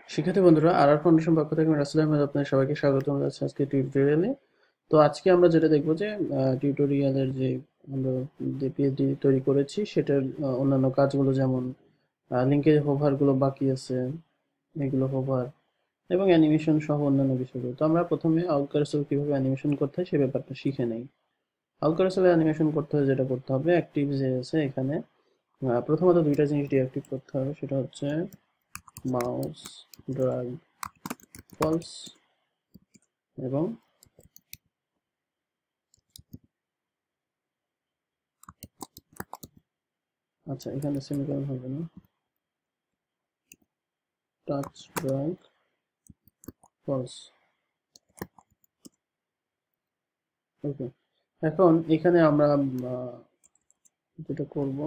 শিক্ষার্থী বন্ধুরা, আর ফাউন্ডেশন পক্ষ থেকে আমি রাসেল আহমেদ আপনাদের সবাইকে স্বাগতম জানাচ্ছি আজকে টিউটোরিয়ালে। তো আজকে আমরা যেটা দেখবো যে টিউটোরিয়ালের যে আমরা যে পিএইচডি তৈরি করেছি সেটার অন্যান্য কাজগুলো, যেমন লিঙ্কের হোভারগুলো বাকি আছে, এগুলো হোভার এবং অ্যানিমেশন সহ অন্যান্য বিষয়গুলো। তো আমরা প্রথমে আউট কার্সর কিভাবে অ্যানিমেশন করতে হয় সে ব্যাপারটা শিখে নেই। আউট কার্সর অ্যানিমেশন করতে হলে যেটা করতে হবে, অ্যাক্টিভ যে আছে এখানে প্রথমত দুইটা জিনিস ডিঅ্যাক্টিভ করতে হবে। সেটা হচ্ছে মাউস ড্রাগ ফলস এবং আচ্ছা, এখানে সেমিকোলন হবে না, টাচ ড্রাগ ফলস। ওকে, এখন এখানে আমরা যেটা করব,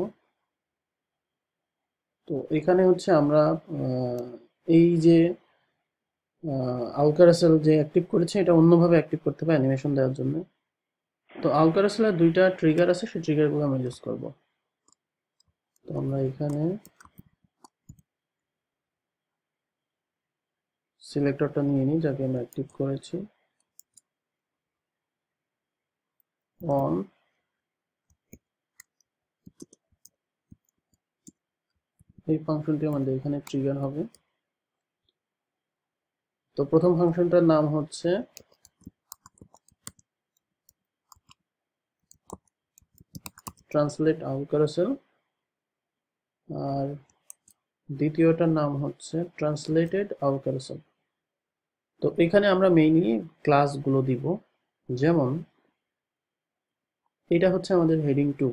তো এখানে হচ্ছে আমরা আহ, এই যে আলকারাসেল যে অ্যাক্টিভ করেছে এটা অন্যভাবে অ্যাক্টিভ করতে হবে অ্যানিমেশন দেওয়ার জন্য। তো আলকারাসেলের দুইটা ট্রিগার আছে, সেই ট্রিগারগুলো আমরা ইউজ করব। তো আমরা এখানে সিলেক্টরটা নিয়ে নিই যাকে আমরা অ্যাক্টিভ করেছি, অন। এই ফাংশনটি আমাদের এখানে ট্রিগার হবে। তো প্রথম ফাংশনটার নাম হচ্ছে ট্রান্সলেট আলকারাসেল, আর দ্বিতীয়টার নাম হচ্ছে ট্রান্সলেটেড আলকারাসেল। তো এখানে আমরা মেইনলি ক্লাসগুলো দিব, যেমন এটা হচ্ছে আমাদের হেডিং 2।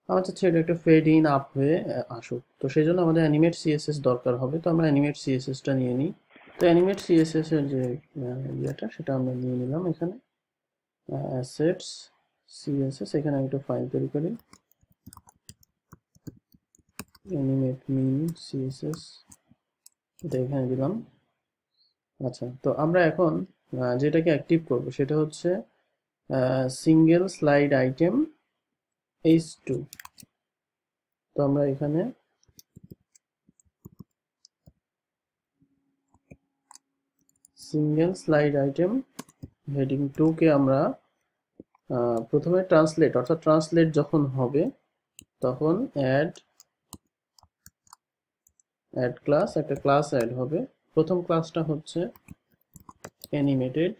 আমার চাচ্ছি এটা একটা ফেড ইন আপ হয়ে আসুক, তো সেই জন্য আমাদের অ্যানিমেট সিএসএস দরকার হবে। তো আমরা অ্যানিমেট সিএসএসটা নিয়ে নিই। তো অ্যানিমেট সিএসএস এর যে ইয়েটা সেটা আমরা নিয়ে নিলাম এখানে, অ্যাসেটস সিএসএস। এখানে আমি একটা ফাইল তৈরি করি, অ্যানিমেট মিন সিএসএস, এটা এখানে দিলাম। আচ্ছা, তো আমরা এখন যেটাকে অ্যাক্টিভ করব সেটা হচ্ছে সিঙ্গেল স্লাইড আইটেম H2। তো আমরা এখানে সিঙ্গেল স্লাইড আইটেম হেডিং 2 কে আমরা প্রথমে ট্রান্সলেট, অর্থাৎ ট্রান্সলেট যখন হবে তখন অ্যাড অ্যাড ক্লাস, একটা ক্লাস অ্যাড হবে। প্রথম ক্লাসটা হচ্ছে অ্যানিমেটেড,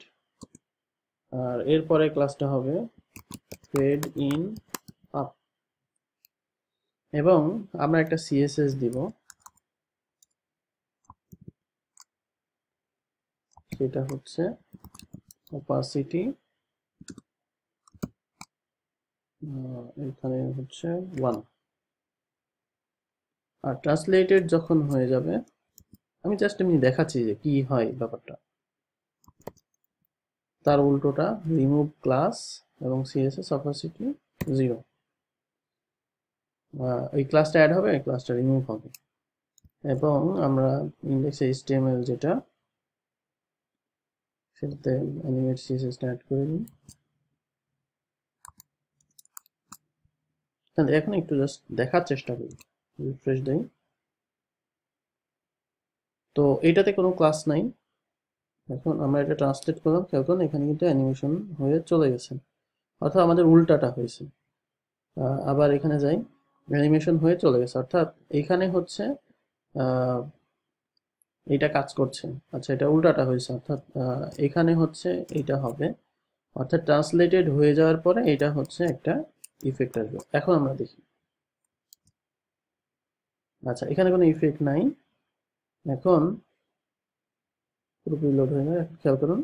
আর এরপরে ক্লাসটা হবে ফেড ইন আপ, এবং আমরা একটা সিএসএস দিব, সেটা হচ্ছে অপাসিটি, এখানে হচ্ছে 1। আর ট্রান্সলেটেড যখন হয়ে যাবে, আমি জাস্ট এমনি দেখাচ্ছি যে কি হয় ব্যাপারটা, তার উল্টোটা রিমুভ ক্লাস এবং সিএসএস অপাসিটি 0। এই ক্লাসটা অ্যাড হবে, এই ক্লাসটা রিমুভ হবে। এবং আমরা ইন্ডেক্স এইচটিএমএল যেটা, সেটাতে অ্যানিমেট সিএসএস অ্যাড করে নিই। এখন একটু জাস্ট দেখার চেষ্টা করি, রিফ্রেশ দেই। তো এটাতে কোনো ক্লাস নাই। এখন আমরা এটা ট্রান্সলেট করলাম, খেয়াল করুন এখানে কিন্তু অ্যানিমেশন হয়ে চলে গেছে, অর্থাৎ আমাদের উল্টাটা হয়েছে। আবার এখানে যাই, অ্যানিমেশন হয়ে চলে গেছে, অর্থাৎ এখানে হচ্ছে আহ, এটা কাজ করছে। আচ্ছা, এটা উল্টাটা হয়েছে, অর্থাৎ এখানে হচ্ছে এটা হবে, অর্থাৎ ট্রান্সলেটেড হয়ে যাওয়ার পরে এটা হচ্ছে একটা ইফেক্ট আসবে। এখন আমরা দেখি, আচ্ছা এখানে কোনো ইফেক্ট নাই। এখন পুরোপুরি লোড হয়ে যায়, এখন খেয়াল করুন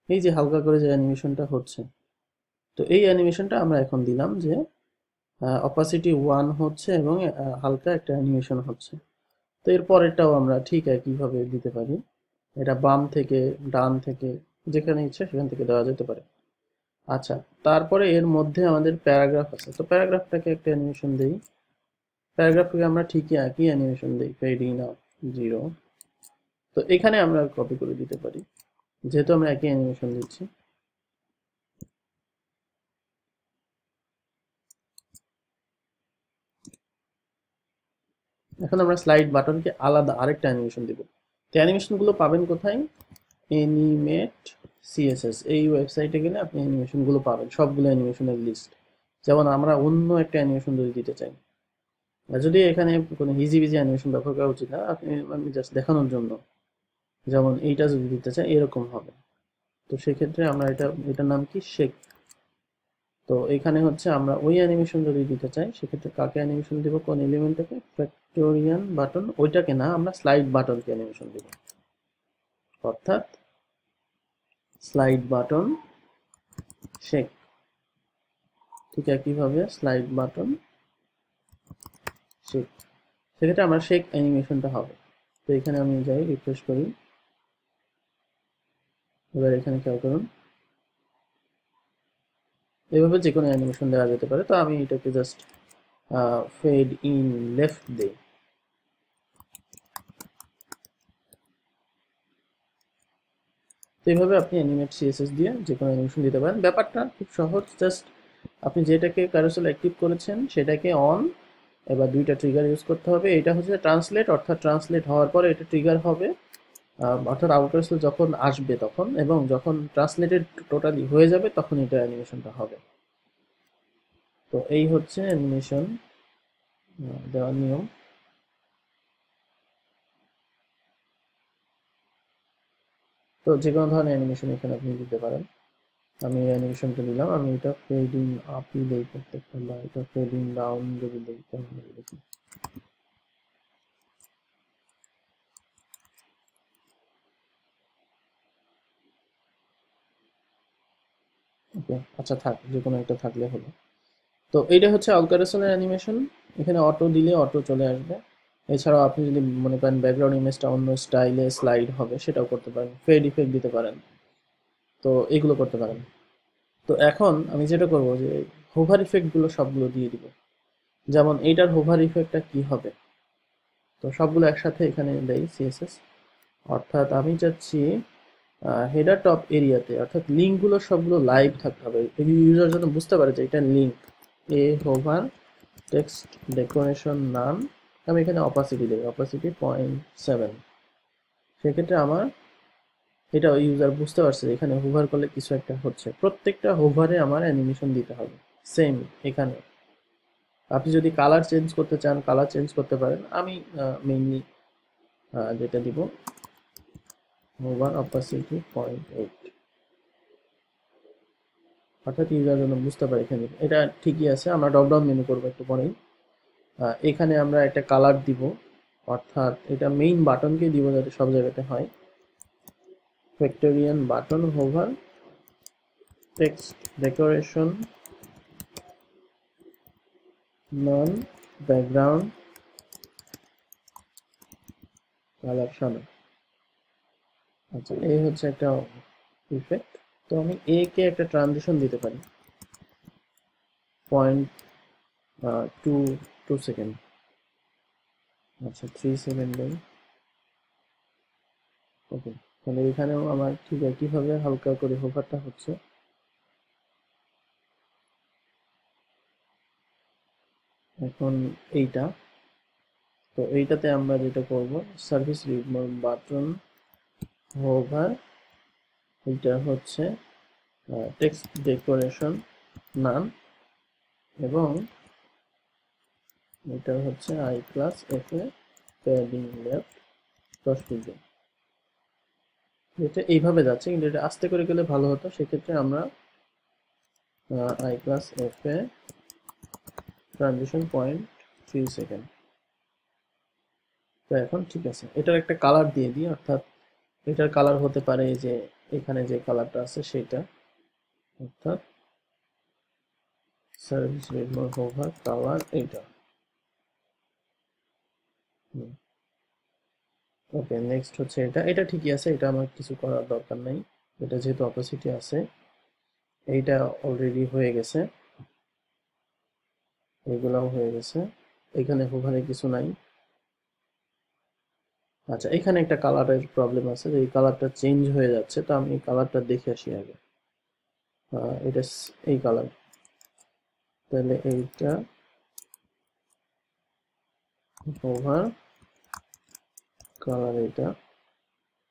এই যে হালকা করে যে অ্যানিমেশনটা হচ্ছে, তো এই অ্যানিমেশনটা আমরা এখন দিলাম যে অপাসিটি 1 হচ্ছে এবং হালকা একটা অ্যানিমেশন হচ্ছে। তো এর পরেরটাও আমরা ঠিক একইভাবে দিতে পারি, এটা বাম থেকে ডান থেকে যেখানে ইচ্ছে সেখান থেকে দেওয়া যেতে পারে। আচ্ছা, তারপরে এর মধ্যে আমাদের প্যারাগ্রাফ আছে, তো প্যারাগ্রাফটাকে একটা অ্যানিমেশন দেই। প্যারাগ্রাফকে আমরা ঠিকই একই অ্যানিমেশন দিই, ফেড ইন আপ 0। তো এখানে আমরা কপি করে দিতে পারি, যেহেতু আমরা একই অ্যানিমেশন দিচ্ছি। এখন আমরা স্লাইড বাটনকে আলাদা আরেকটা অ্যানিমেশন দিব, তো অ্যানিমেশন গুলো পাবেন কোথায়? অ্যানিমেট সিএসএস এই ওয়েবসাইটে গেলে আপনি অ্যানিমেশন গুলো পাবেন, সবগুলো অ্যানিমেশনের লিস্ট। যেমন আমরা অন্য একটা অ্যানিমেশন যদি দিতে চাই, যদি এখানে কোনো হিজি বিজি অ্যানিমেশন ব্যবহার করা উচিত না, আমি জাস্ট দেখানোর জন্য, যেমন এইটা যদি দিতে চাই এরকম হবে। তো সেক্ষেত্রে আমরা এটার নাম কি, শেক। তো এখানে হচ্ছে আমরা ওই অ্যানিমেশন যদি দিতে চাই, সেক্ষেত্রে কাকে অ্যানিমেশন দিব, কোন এলিমেন্টটাকে, ফ্যাক্টোরিয়াল বাটন, ওইটাকে না, আমরা স্লাইড বাটনকে অ্যানিমেশন দিব। অর্থাৎ স্লাইড বাটন শেক, ঠিক একইভাবে স্লাইড বাটন শেক, সেক্ষেত্রে আমার শেক অ্যানিমেশনটা হবে। তো এখানে আমি যাই, রিফ্রেশ করি, এবার এখানে খেয়াল করুন, এভাবে যে কোনো অ্যানিমেশন দেওয়া যেতে পারে। তো আমি এটাকে জাস্ট ফেড ইন লেফট দিই। তো এইভাবে আপনি অ্যানিমেট সিএসএস দিয়ে যে কোনো অ্যানিমেশন দিতে পারেন। ব্যাপারটা খুব সহজ, জাস্ট আপনি যেটাকে ক্যারোসেল অ্যাক্টিভ করেছেন সেটাকে অন, এবার দুইটা ট্রিগার ইউজ করতে হবে। এটা হচ্ছে ট্রান্সলেট, অর্থাৎ ট্রান্সলেট হওয়ার পরে এটা ট্রিগার হবে, অর্থাৎ আউট ক্যারোসেল যখন আসবে তখন, এবং যখন ট্রান্সলেটেড টোটালি হয়ে যাবে তখন এটা অ্যানিমেশনটা হবে। তো এই হচ্ছে অ্যানিমেশন দেওয়ার নিয়ম। তো যে কোনো ধরনের অ্যানিমেশন এখানে আপনি দিতে পারেন। আমি এই অ্যানিমেশনটা দিলাম, আমি এটা ফেডিং আপই দেই প্রত্যেকটা, বা এটা ফেডিং ডাউন যদি দেই তাহলে দেখি। ওকে, আচ্ছা থাক, যে কোনো একটা থাকলে হলো। তো এইটা হচ্ছে অল্টারেশনের অ্যানিমেশন। এখানে অটো দিলে অটো চলে আসবে। এছাড়াও আপনি যদি মনে করেন ব্যাকগ্রাউন্ড ইমেজটা অন্য স্টাইলে স্লাইড হবে, সেটাও করতে পারেন, ফেড ইফেক্ট দিতে পারেন। তো এগুলো করতে পারেন। তো এখন আমি যেটা করব যে হোভার ইফেক্টগুলো সবগুলো দিয়ে দিব। যেমন এইটার হোভার ইফেক্টটা কি হবে, তো সবগুলো একসাথে এখানে দেই সিএসএস। অর্থাৎ আমি চাচ্ছি হেডার টপ এরিয়াতে, অর্থাৎ লিঙ্কগুলো সবগুলো লাইভ থাকতে হবে, ইউজার যেন বুঝতে পারে যে এটা লিঙ্ক। এ হোভার টেক্সট ডেকোরেশন নাম, আমি এখানে অপাসিটি দেই, অপাসিটি 0.7। সেক্ষেত্রে আমার এটা ইউজার বুঝতে পারছে যে এখানে হোভার করলে কিছু একটা হচ্ছে। প্রত্যেকটা হোভারে আমার অ্যানিমেশন দিতে হবে সেম। এখানে আপনি যদি কালার চেঞ্জ করতে চান কালার চেঞ্জ করতে পারেন। আমি মেইনলি যেটা দিব, হোভার অপাসিটি 0.8, অর্থাৎ ইউজার যেন বুঝতে পারে এখানে এটা ঠিকই আছে। আমরা ড্রপডাউন মেনু করবো একটু পরেই। এখানে আমরা একটা কালার দিব, অর্থাৎ এটা মেইন বাটনকে দিব যাতে সব জায়গাতে হয়। Factorial button hover text decoration none background colour শানো। আচ্ছা, এই হচ্ছে একটা ইফেক্ট। তো আমি এ কে একটা ট্রানজিশন দিতে পারি, 0.2 সেকেন্ড। আচ্ছা 3 সেকেন্ড দেই। ওকে, তাহলে এখানেও আমার ঠিক একইভাবে হালকা করে হোভারটা হচ্ছে। এখন এইটা, তো এইটাতে আমরা যেটা করব, সার্ভিস বাটন হোভার, এটা হচ্ছে টেক্সট ডেকোরেশন নাম, এবং এটা হচ্ছে I class F A padding left 10 pixel. এটা এইভাবে যাচ্ছে, কিন্তু এটা আস্তে করে গেলে ভালো হতো। সেক্ষেত্রে আমরা I class F A transition 0.3 second. তো এখন ঠিক আছে, এটার একটা কালার দিয়ে দিই, অর্থাৎ এটার কালার হতে পারে এই যে এখানে যে কালারটা আছে সেটা, অর্থাৎ সার্ভিস রেডমোর হোভার কালার এইটা। ওকে, নেক্সট হচ্ছে এটা, এটা ঠিকই আছে, এটা আমার কিছু করার দরকার নাই। এটা যেহেতু অপাসিটি আছে, এইটা অলরেডি হয়ে গেছে, এগুলাও হয়ে গেছে, এখানে হোভারে কিছু নাই। আচ্ছা, এখানে একটা কালারের প্রবলেম আছে, যে এই কালারটা চেঞ্জ হয়ে যাচ্ছে। তো আমি এই কালারটা দেখে আসি আগে। এটা এই কালার, তাহলে এইটা হোভার কালার, এটা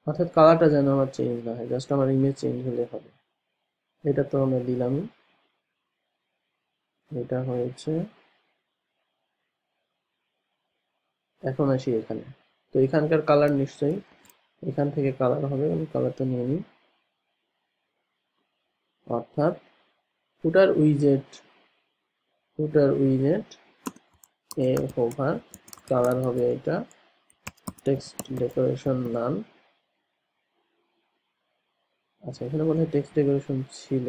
অর্থাৎ কালারটা যেন আমার চেঞ্জ না হয়, জাস্ট আমার ইমেজ চেঞ্জ হলে হবে। এটা তো আমরা দিলামই, এটা হয়েছে। এখন আসি এখানে। তো এখানকার কালার নিশ্চয়ই এখান থেকে কালার হবে, আমি কালারটা নিয়ে নিই। অর্থাৎ ফুটার উইজেট, এ হোভার, কালার হবে এটা টেক্সট ডেকোরেশন নান। আচ্ছা, এখানে মনে হয় টেক্সট ডেকোরেশন ছিল।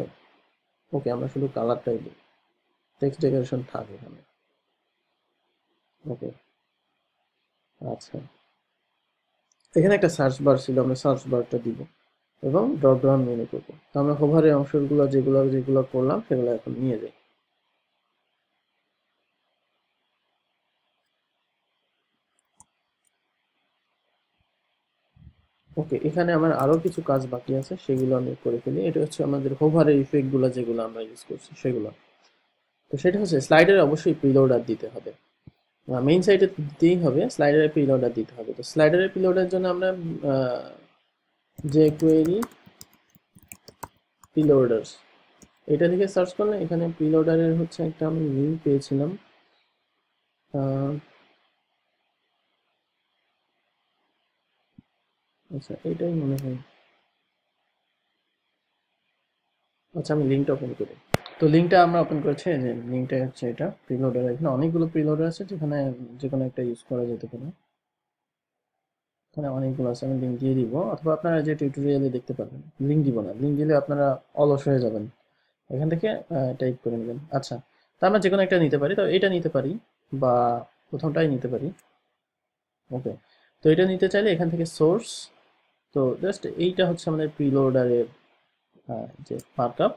ওকে, আমরা শুধু কালারটাই দিই, টেক্সট ডেকোরেশন থাকে এখানে। ওকে, আচ্ছা, এখানে একটা সার্চ বার ছিল, আমরা সার্চ বারটা দিব এবং ড্রপ ডাউন মেনু করবো। তো আমরা হোভারের অংশগুলো যেগুলো যেগুলো করলাম সেগুলো এখন নিয়ে যাই। ওকে, এখানে আমার আরো কিছু কাজ বাকি আছে, সেগুলো আমি করে ফেলি। এটা হচ্ছে আমাদের হোভারের ইফেক্ট গুলো যেগুলো আমরা ইউজ করছি সেগুলো। তো সেটা হচ্ছে স্লাইডারে অবশ্যই প্রিলোডার দিতে হবে, মেইন সাইটে দিতেই হবে, স্লাইডারে প্রিলোডার দিতে হবে। তো স্লাইডারে প্রিলোডার জন্য আমরা যে কোয়েরি প্রিলোডার্স এটা লিখে সার্চ করলে এখানে প্রিলোডারের হচ্ছে একটা আমি লিঙ্ক পেয়েছিলাম। আচ্ছা, এটাই মনে হয়। আচ্ছা, আমি লিঙ্কটা ওপেন করি। তো লিঙ্কটা আমরা ওপেন করেছি, এই যে লিঙ্কটা হচ্ছে এটা প্রিলোডার। এখানে অনেকগুলো প্রিলোডার আছে, যেখানে যে কোনো একটা ইউজ করা যেতে পারে। এখানে অনেকগুলো আছে, আমি লিঙ্ক দিয়ে দিব, অথবা আপনারা যে টিউটোরিয়ালে দেখতে পারবেন। লিঙ্ক দিব না, লিঙ্ক দিলে আপনারা অলস হয়ে যাবেন। এখান থেকে টাইপ করে নেবেন। আচ্ছা, তো আমরা যে কোনো একটা নিতে পারি, তো এটা নিতে পারি বা প্রথমটাই নিতে পারি। ওকে, তো এটা নিতে চাইলে এখান থেকে সোর্স, তো জাস্ট এইটা হচ্ছে আমাদের প্রিলোডারের যে মার্কআপ।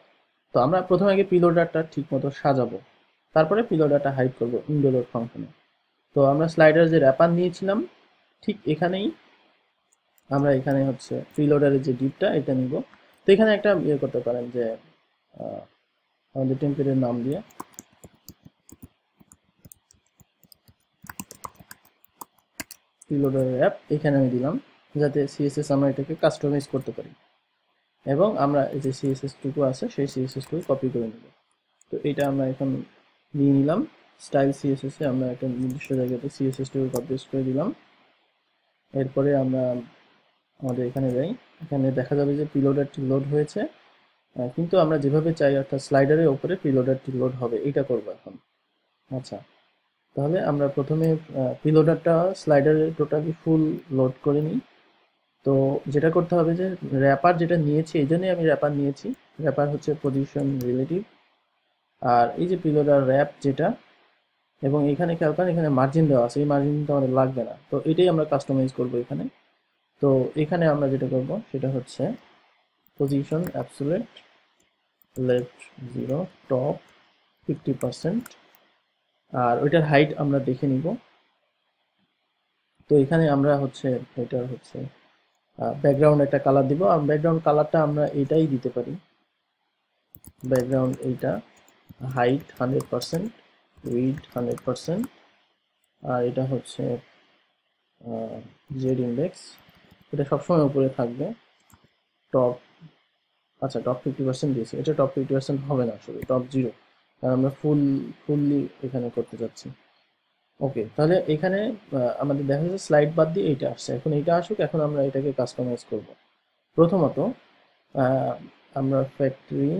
তো আমরা প্রথমে আগে প্রিলোডারটা ঠিক মতো সাজাবো, তারপরে প্রিলোডারটা হাইড করবো ইনডোলোড ফাংশনে। তো আমরা স্লাইডার যে র্যাপার নিয়েছিলাম, ঠিক এখানেই আমরা এখানে হচ্ছে প্রিলোডারের যে ডিপটা এটা নিব। তো এখানে একটা ইয়ে করতে পারেন যে আমাদের টেমপ্লেটের নাম দিয়ে প্রিলোডার অ্যাপ এখানে আমি দিলাম, যাতে সিএসএস আমরা এটাকে কাস্টমাইজ করতে পারি, এবং আমরা এই যে সিএসএস টুকু আছে সেই সিএসএস টুকু কপি করে নেব। তো এটা আমরা এখন নিয়ে নিলাম, স্টাইল সিএসএস এ আমরা একটা নির্দিষ্ট জায়গাতে সিএসএস টুকু কপি পেস্ট করে দিলাম। এরপরে আমরা আমাদের এখানে যাই, এখানে দেখা যাবে যে প্রিলোডারটি লোড হয়েছে, কিন্তু আমরা যেভাবে চাই অর্থাৎ স্লাইডারের উপরে প্রিলোডারটি লোড হবে এটা করব এখন। আচ্ছা, তাহলে আমরা প্রথমে প্রিলোডারটা স্লাইডারে টোটালি ফুল লোড করে নিই। তো যেটা করতে হবে যে র্যাপার যেটা নিয়েছি, এই জন্যই আমি র্যাপার নিয়েছি, র্যাপার হচ্ছে পজিশন রিলেটিভ। আর এই যে প্রিলোডার র্যাপ যেটা, এবং এখানে খেয়াল করেন এখানে মার্জিন দেওয়া আছে, এই মার্জিনটা আমাদের লাগবে না, তো এটাই আমরা কাস্টমাইজ করব এখানে। তো এখানে আমরা যেটা করব সেটা হচ্ছে পজিশন অ্যাবসোলিউট লেফট 0, টপ 50%, আর ওইটার হাইট আমরা দেখে নিব। তো এখানে আমরা হচ্ছে এটার হচ্ছে ব্যাকগ্রাউন্ড একটা কালার দিব, আর ব্যাকগ্রাউন্ড কালারটা আমরা এটাই দিতে পারি, ব্যাকগ্রাউন্ড এইটা, হাইট 100%, উইডথ 100%, আর এটা হচ্ছে জেড ইন্ডেক্স, এটা সবসময় উপরে থাকবে। টপ, আচ্ছা টপ 50% দিয়েছি, এটা টপ 50% হবে না, আসলে টপ 0, কারণ আমরা ফুললি এখানে করতে যাচ্ছি। ওকে, তাহলে এখানে আমাদের দেখা যাচ্ছে স্লাইড বাদ দিয়ে এইটা আসছে, এখন এইটা আসুক, এখন আমরা এটাকে কাস্টমাইজ করব। প্রথমত আমরা ফ্যাক্টরি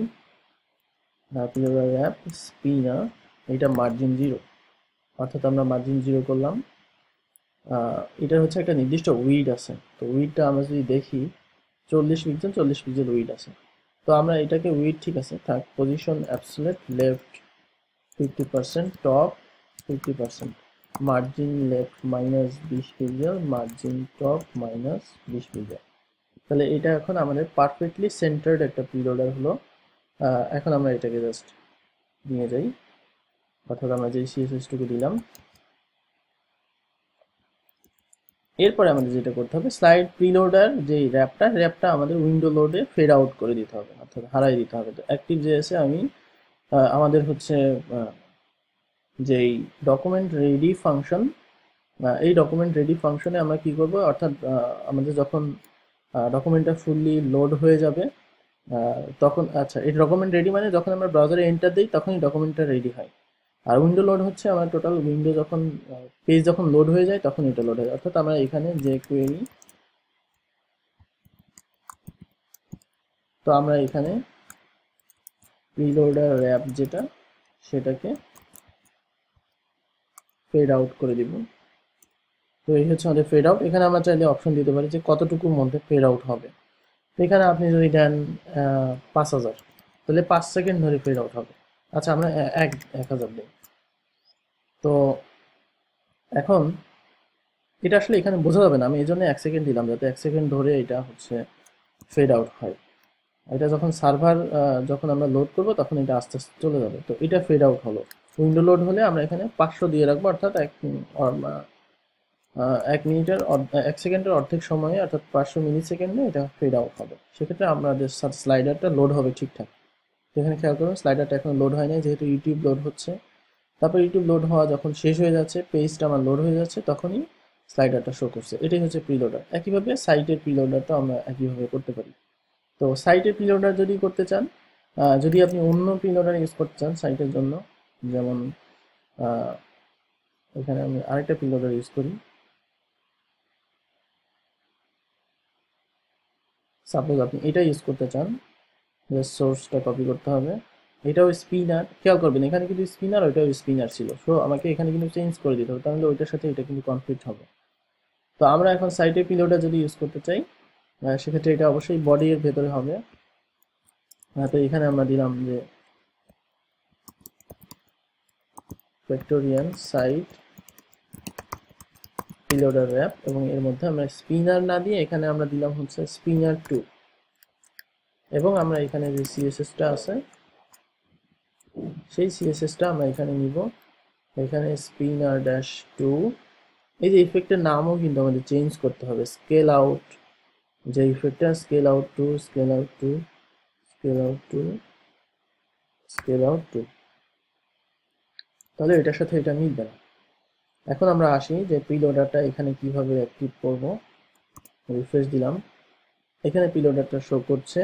অ্যাপ স্পিনার, এটা মার্জিন 0, অর্থাৎ আমরা মার্জিন 0 করলাম। এটার হচ্ছে একটা নির্দিষ্ট উইড আছে, তো উইডটা আমরা যদি দেখি 40 পিক্সেল, 40 পিক্সেল উইড আছে। তো আমরা এটাকে উইড ঠিক আছে থাক, position absolute left 50%, top 50%, margin left -20 pixel, margin top -20 pixel. তাহলে এটা এখন আমাদের পারফেক্টলি সেন্টার্ড একটা প্রিলোডার হলো। এখন আমরা এটাকে জাস্ট নিয়ে যাই, অর্থাৎ আমরা যে সিএসএস টুকু দিলাম, এরপরে আমাদের যেটা করতে হবে স্লাইড প্রিলোডার যে র্যাপটা আমাদের উইন্ডো লোডে ফেড আউট করে দিতে হবে, অর্থাৎ হারাই দিতে হবে। তো অ্যাক্টিভ জেএসে আমি আমাদের হচ্ছে যেই ডকুমেন্ট রেডি ফাংশন, এই ডকুমেন্ট রেডি ফাংশনে আমরা কি করব, অর্থাৎ আমাদের যখন ডকুমেন্টটা ফুললি লোড হয়ে যাবে তখন, আচ্ছা এই ডকুমেন্ট রেডি মানে যখন আমরা ব্রাউজারে এন্টার দিই তখনই ডকুমেন্টটা রেডি হয়। আর উইন্ডো লোড হচ্ছে আমার টোটাল উইন্ডো যখন পেজ যখন লোড হয়ে যায় তখন এটা লোড হয়। অর্থাৎ আমরা এখানে যে কোয়েরি, তো আমরা এখানে প্রিলোডার র্যাপ যেটা সেটাকে ফেড আউট করে দিব। তো এই হচ্ছে আমাদের ফেড আউট। এখানে আমরা চাইলে অপশন দিতে পারি যে কতটুকুর মধ্যে ফেড আউট হবে। তো এখানে আপনি যদি দেন 5000, তাহলে 5 সেকেন্ড ধরে ফেড আউট হবে। আচ্ছা আমরা 1000 দিই। তো এখন এটা আসলে এখানে বোঝা যাবে না, আমি এই জন্য 1 সেকেন্ড দিলাম যাতে 1 সেকেন্ড ধরে এটা হচ্ছে ফেড আউট হয়। এটা যখন সার্ভার যখন আমরা লোড করব তখন এটা আস্তে আস্তে চলে যাবে। তো এটা ফেড আউট হলো। উইন্ডো লোড হলে আমরা এখানে 500 দিয়ে রাখবো, অর্থাৎ 1 মিনিটের 1 সেকেন্ডের অর্ধেক সময়ে অর্থাৎ 500 মিলি সেকেন্ডে এটা ফেড আউট হবে। সেক্ষেত্রে আমাদের স্লাইডারটা লোড হবে ঠিকঠাক। এখানে খেয়াল করুন স্লাইডারটা এখন লোড হয় নাই, যেহেতু ইউটিউব লোড হচ্ছে। তারপর ইউটিউব লোড হওয়া যখন শেষ হয়ে যাচ্ছে, পেজটা আমার লোড হয়ে যাচ্ছে, তখনই স্লাইডারটা শো করছে। এটাই হচ্ছে প্রিলোডার। একইভাবে সাইটের প্রিলোডারটা আমরা একইভাবে করতে পারি। তো সাইটের প্রিলোডার যদি করতে চান, যদি আপনি অন্য প্রিলোডার ইউজ করতে চান সাইটের জন্য, যেমন এখানে আমি আরেকটা প্রিলোডার ইউজ করি। সাপোজ আপনি এটা ইউজ করতে চান, যে সোর্সটা কপি করতে হবে। এটাও স্পিনার, খেয়াল করবেন এখানে কিন্তু স্পিনার, ওইটাও স্পিনার ছিল। সো আমাকে এখানে কিন্তু চেঞ্জ করে দিতে হবে, তাহলে ওইটার সাথে এটা কিন্তু কনফ্লিক্ট হবে। তো আমরা এখন সাইটের প্রিলোডার যদি ইউজ করতে চাই, সেক্ষেত্রে এটা অবশ্যই বডি এর ভেতরে হবে। তো এখানে আমরা দিলাম যে ভেক্টোরিয়ান সাইট প্রিলোডার র্যাপ, এবং এর মধ্যে আমরা স্পিনার না দিয়ে এখানে আমরা দিলাম হচ্ছে স্পিনার 2, এবং আমরা এখানে যে সিএসএসটা আছে সেই সিএসএসটা আমরা এখানে নিব। এখানে স্পিনার ড্যাশ 2, এই যে ইফেক্টের নামও কিন্তু আমাদের চেঞ্জ করতে হবে। স্কেল আউট, যে ইফেক্টটা scale out to, scale out to, scale out to, scale out to, তাহলে এটার সাথে এটা মিলবে না। এখন আমরা আসি যে প্রিলোডারটা এখানে কিভাবে অ্যাক্টিভ করব। রিফ্রেশ দিলাম, এখানে প্রিলোডারটা শো করছে।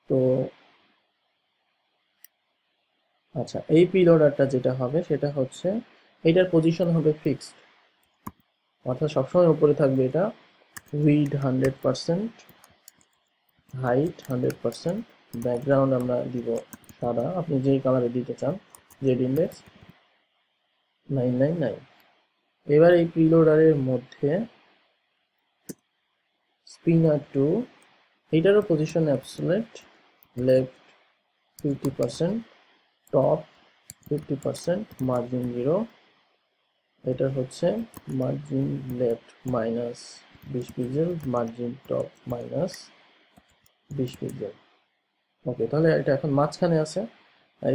তো আচ্ছা এই প্রিলোডারটা যেটা হবে সেটা হচ্ছে এটার পজিশন হবে ফিক্সড, অর্থাৎ সবসময় উপরে থাকবে এটা। উইড 100%, হাইট 100%, ব্যাকগ্রাউন্ড আমরা দিব সাদা, আপনি যেই কালারে দিতে চান, জেড ইন্ডেক্স 999। এবার এই প্রিলোডারের মধ্যে স্পিনার 2, এটারও position absolute, left 50%, top 50%, margin 0, এটা হচ্ছে margin left -20 pixel, margin top -20 pixel. Okay, তাহলে এটা এখন মাঝখানে আছে।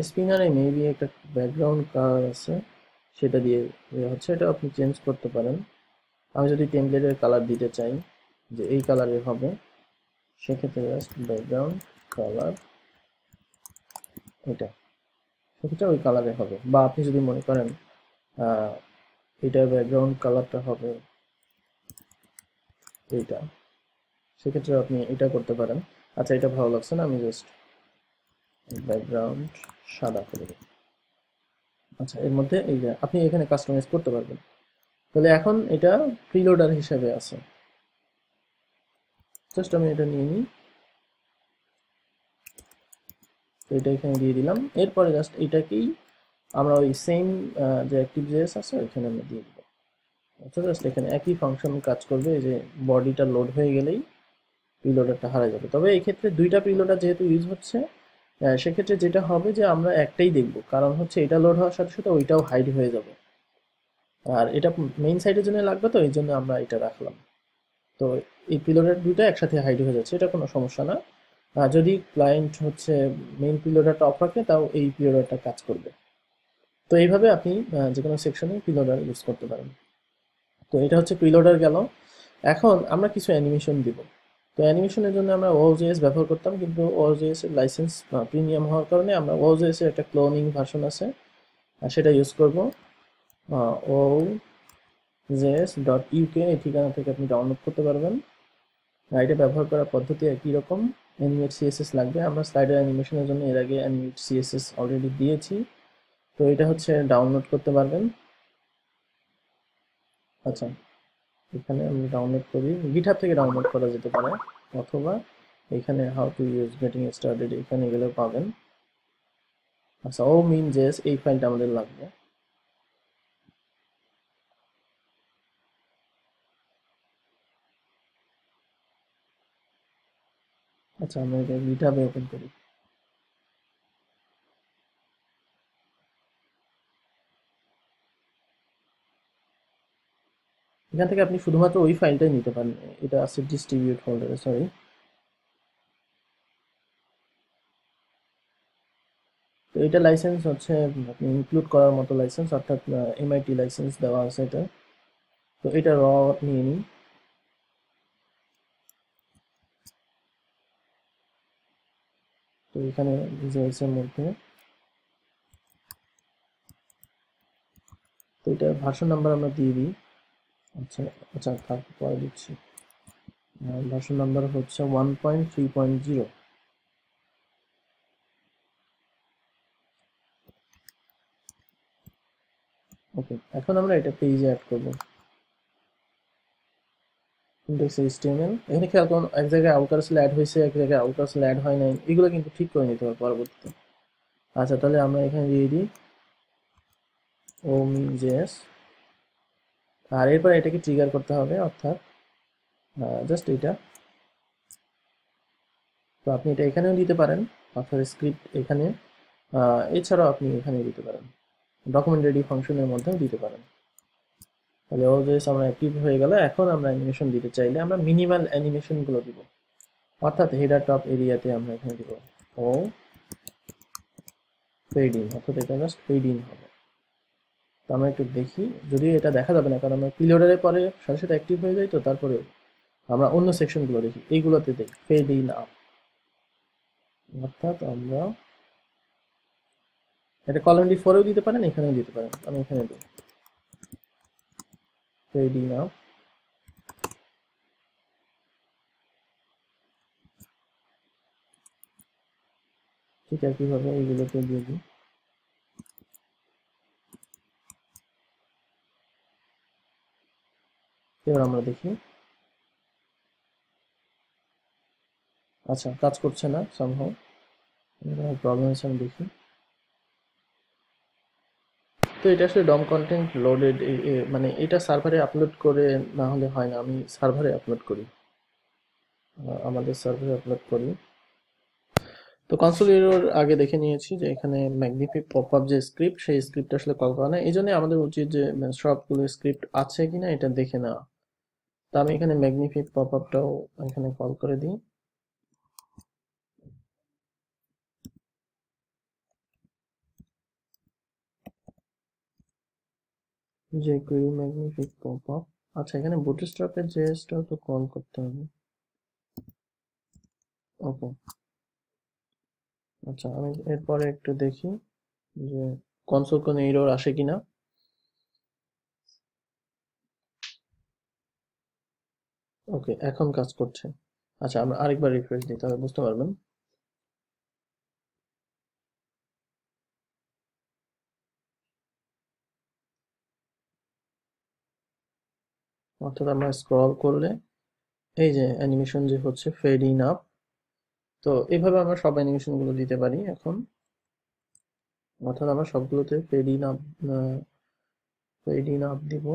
স্পিনারে মেবি একটা ব্যাকগ্রাউন্ড কালার আছে, সেটা দিয়ে হচ্ছে, এটা আপনি চেঞ্জ করতে পারেন। আমি যদি টেমপ্লেটের কালার দিতে চাই যে এই কালারের হবে, সেক্ষেত্রে জাস্ট ব্যাকগ্রাউন্ড কালার এটা, সেক্ষেত্রে ওই কালারে হবে। বা আপনি যদি মনে করেন এটার ব্যাকগ্রাউন্ড কালারটা হবে এইটা, সেক্ষেত্রে আপনি এটা করতে পারেন। আচ্ছা এটা ভালো লাগছে না, আমি জাস্ট ব্যাকগ্রাউন্ড সাদা করে দেব। আচ্ছা এর মধ্যে এই যে আপনি এখানে কাস্টমাইজ করতে পারবেন। তাহলে এখন এটা প্রিলোডার হিসেবে আছে। জাস্ট আমি এটা নিয়ে নিই, তো এটা এখানে দিয়ে দিলাম। এরপরে জাস্ট এটাকেই আমরা ওই সেম যে অ্যাক্টিভ.js আছে ওইখানে আমরা দিয়ে দিব। আচ্ছা জাস্ট এখানে একই ফাংশন কাজ করবে, যে বডিটা লোড হয়ে গেলেই প্রিলোডারটা হারা যাবে। তবে এই ক্ষেত্রে দুইটা প্রিলোডার যেহেতু ইউজ হচ্ছে, সেক্ষেত্রে যেটা হবে যে আমরা একটাই দেখব, কারণ হচ্ছে এটা লোড হওয়ার সাথে সাথে ওইটাও হাইড হয়ে যাবে। আর এটা মেইন সাইটের জন্য লাগবে, তো এই জন্য আমরা এটা রাখলাম। তো এই প্রিলোডার দুইটা একসাথে হাইড হয়ে যাচ্ছে, এটা কোনো সমস্যা না। যদি ক্লায়েন্ট হচ্ছে মেইন প্রিলোডারটা অফ রাখে, তাও এই প্রিলোডারটা কাজ করবে। তো এইভাবে আপনি যে কোনো সেকশনে প্রিলোডার ইউজ করতে পারেন। তো এটা হচ্ছে প্রিলোডার গেল। এখন আমরা কিছু অ্যানিমেশন দিব। তো অ্যানিমেশনের জন্য আমরা OJS ব্যবহার করতাম, কিন্তু OJS এর লাইসেন্স প্রিমিয়াম হওয়ার কারণে আমরা OJS এর একটা ক্লোনিং ভার্সন আছে, সেটা ইউজ করব। OJS.uk এই ঠিকানা থেকে আপনি ডাউনলোড করতে পারবেন। এটা ব্যবহার করার পদ্ধতি একই রকম। অ্যানিমেট সিএসএস লাগবে, আমরা স্লাইডার অ্যানিমেশনের জন্য এর আগে অ্যানিমেট সিএসএস অলরেডি দিয়েছি। তো এটা হচ্ছে ডাউনলোড করতে পারবেন। আচ্ছা, এখানে আমরা ডাউনলোড করি, গিটহাব থেকে ডাউনলোড করা যেতে পারে, অথবা এখানে how to use getting started এখানে গেলে পাবেন। আচ্ছা, ও মিন জেস এই ফাইলটা আমাদের লাগবে। আচ্ছা, আমরা এটা গিটহাবে ওপেন করি। এখান থেকে আপনি শুধুমাত্র ওই ফাইলটাই নিতে পারেন, এটা আছে ডিস্ট্রিবিউট ফোল্ডারে, সরি। তো এটা লাইসেন্স হচ্ছে আপনি ইনক্লুড করার মতো লাইসেন্স, অর্থাৎ এমআইটি লাইসেন্স দেওয়া আছে এটা। তো এটা র নিয়ে নিন। তো এখানে ভিজুয়ালস এর মধ্যে, তো এটা ভার্সন নাম্বার আমরা দিয়ে দিই। আচ্ছা আচ্ছা, তারপর পরে দিচ্ছি। ভার্সন নাম্বার হচ্ছে 1.3.0। ওকে, এখন আমরা এটা পেজে অ্যাড করব। ইন্ডেক্স এইচটিএমএল, এখানে খেয়াল করুন এক জায়গায় আউটকার্সল অ্যাড হয়েছে, এক জায়গায় আউটকার্সল অ্যাড হয় নাই, এগুলো কিন্তু ঠিক করে নিতে হবে পরবর্তীতে। আচ্ছা, তাহলে আমরা এখানে দিয়ে দিই ওমি.js, আর এরপর এটাকে ট্রিগার করতে হবে, অর্থাৎ জাস্ট এটা। তো আপনি এটা এখানেও দিতে পারেন, আপনার স্ক্রিপ্ট এখানে, এছাড়াও আপনি এখানে দিতে পারেন, ডকুমেন্ট রেডি ফাংশনের মধ্যেও দিতে পারেন। তাহলে ওজেস আমরা অ্যাক্টিভ হয়ে গেল। এখন আমরা অ্যানিমেশন দিতে চাইলে আমরা মিনিমাল অ্যানিমেশনগুলো দিব, অর্থাৎ হেডার টপ এরিয়াতে আমরা এখানে দিব ও ফেড ইন, অর্থাৎ এটা জাস্ট ফেড ইন হবে। তো আমরা একটু দেখি, যদিও এটা দেখা যাবে না কারণ আমরা প্রিলোডারের পরে সাথে সাথে অ্যাক্টিভ হয়ে যায়, তো তারপরে আমরা অন্য সেকশনগুলো দেখি, এইগুলোতে দেখি ফেড ইন আপ, অর্থাৎ আমরা এটা কলাম ডি ফোরেও দিতে পারেন, এখানেও দিতে পারেন, আমি এখানে দিই ফেড ইন আপ। ঠিক একইভাবে এইগুলোতে দিয়ে দিই। এবার আমরা দেখি, আচ্ছা কাজ করছে না সামহাও, প্রবলেম আছে, আমি দেখি। তো এটা আসলে ডম কন্টেন্ট লোডেড, মানে এটা সার্ভারে আপলোড করে না হলে হয় না, আমি সার্ভারে আপলোড করি, আমাদের সার্ভারে আপলোড করি। তো কনসোল এরর আগে দেখে নিয়েছি যে এখানে ম্যাগনিফিক পপআপ যে স্ক্রিপ্ট, সেই স্ক্রিপ্ট আসলে কল করা না, এই জন্য আমাদের উচিত যে সবগুলো স্ক্রিপ্ট আছে কিনা এটা দেখে নেওয়া। তো আমি এখানে ম্যাগনিফিক পপআপটাও এখানে কল করে দিই। যে কুইরি ম্যাগনিফিক পপআপ, আচ্ছা এখানে বুটস্ট্র্যাপের জেএসটাও তো কল করতে হবে। ওকে, আচ্ছা আমি এরপরে একটু দেখি যে কনসোল কোনো এরর আসে কিনা। ওকে, এখন কাজ করছে। আচ্ছা, আমরা আরেকবার রিফ্রেশ দিই, তাহলে বুঝতে পারবেন। অর্থাৎ আমরা স্ক্রল করলে এই যে অ্যানিমেশন যে হচ্ছে ফেড ইন আপ, তো এইভাবে আমরা সব অ্যানিমেশন গুলো দিতে পারি এখন, অর্থাৎ আমরা সবগুলোতে ফেড ইন আপ দিব।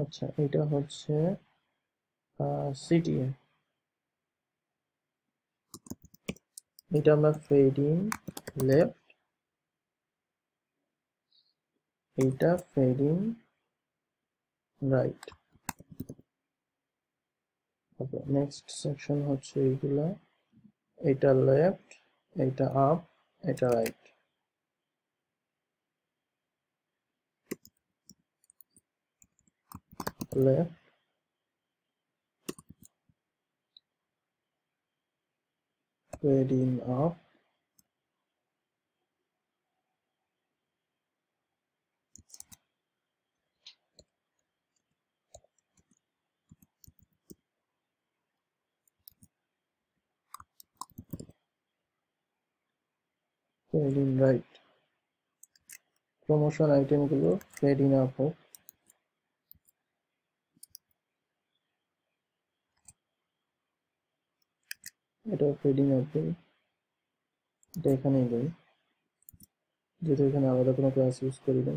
আচ্ছা, এটা হচ্ছে সিটিএ, এটা আমরা ফেড ইন লেফট, এটা fade in right. Okay, next section হচ্ছে এইগুলা, এটা লেফট, এটা আপ, এটা right. Left, fade in up, fade in right, promotion আইটেমগুলো ফেড ইন আপ হোক। এটা ফেড ইন আপ দিই, এটা এখানেই দিই, যেহেতু এখানে আলাদা কোনো ক্লাস ইউজ করি না।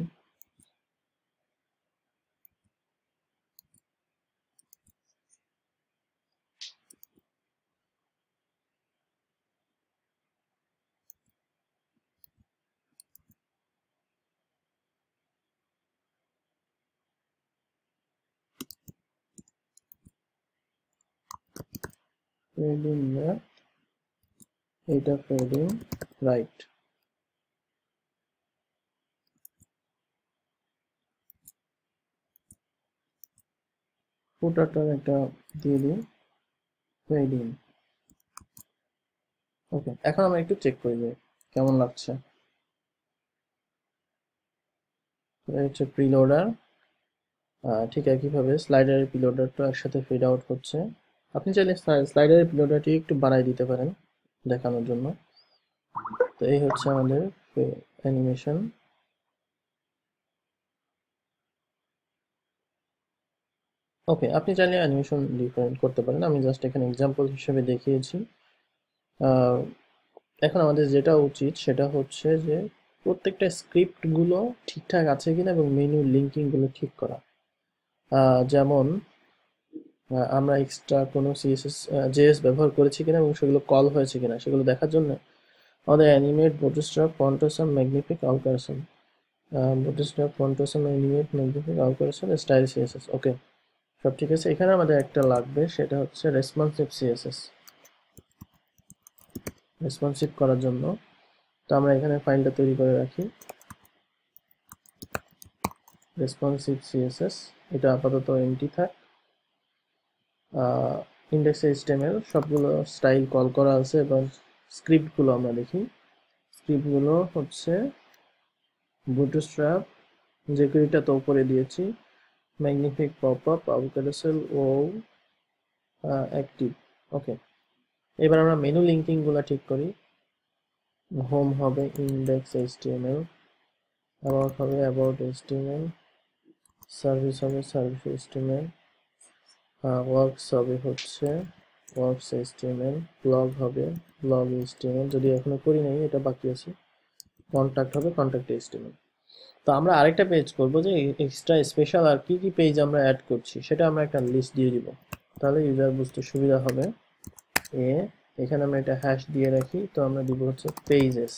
ফেড ইন লেফট, এটা ফেড ইন রাইট। ফুটারটা একটা দিয়ে দিই ফেড ইন। ওকে, এখন আমরা একটু চেক করে যাই কেমন লাগছে। এটা হচ্ছে প্রিলোডার, ঠিক একইভাবে স্লাইডারের প্রিলোডারটা একসাথে ফেড আউট হচ্ছে। আপনি চাইলে স্লাইডারের প্রিলোডারটি একটু বাড়াই দিতে পারেন দেখানোর জন্য। তো এই হচ্ছে আমাদের অ্যানিমেশন। ওকে, আপনি চাইলে অ্যানিমেশন ডিফারেন্ট করতে পারেন, আমি জাস্ট এখানে এক্সাম্পল হিসেবে দেখিয়েছি। এখন আমাদের যেটা উচিত সেটা হচ্ছে যে প্রত্যেকটা স্ক্রিপ্টগুলো ঠিকঠাক আছে কিনা এবং মেনু লিঙ্কিংগুলো ঠিক করা। যেমন আমরা এক্সট্রা কোনো সিএসএস জেএস ব্যবহার করেছি কিনা এবং সেগুলো কল হয়েছে কিনা সেগুলো দেখার জন্য আমাদের animate bootstrap font awesome magnific owl carousel, bootstrap font awesome animate magnific owl carousel style CSS. Okay, সব ঠিক আছে। এখানে আমাদের একটা লাগবে, সেটা হচ্ছে রেসপন্সিভ সিএসএস, রেসপন্সিভ করার জন্য। তো আমরা এখানে ফাইলটা তৈরি করে রাখি, রেসপন্সিভ সিএসএস। এটা আপাতত এমটি থাক। ইন্ডেক্স এইচটিএমএল সবগুলো স্টাইল কল করা আছে। এবার স্ক্রিপ্টগুলো আমরা দেখি। স্ক্রিপ্টগুলো হচ্ছে বুটস্ট্র্যাপ, যে কুইটা তো উপরে দিয়েছি, ম্যাগনিফিক পপআপ, আউটকারসেল ও অ্যাক্টিভ। ওকে, এবার আমরা মেনু লিঙ্কিং গুলো ঠিক করি। হোম হবে ইন্ডেক্স এইচটিএমএল, অ্যাবাউট হবে অ্যাবাউট এইচটিএমএল, সার্ভিস হবে সার্ভিস এইচটিএমএল, ওয়ার্কস হবে হচ্ছে ওয়ার্কস এইচটিএমএল, ব্লগ হবে ব্লগ এইচটিএমএল, যদি এখনো করি নাই এটা বাকি আছে, কন্ট্যাক্ট হবে কন্ট্যাক্ট এইচটিএমএল। তো আমরা আরেকটা পেজ করব যে এক্সট্রা স্পেশাল আর কি কি পেজ আমরা অ্যাড করছি সেটা আমরা একটা লিস্ট দিয়ে দিব, তাহলে ইউজার বুঝতে সুবিধা হবে। এখানে আমরা এটা হ্যাশ দিয়ে রাখি। তো আমরা দিব হচ্ছে পেজেস।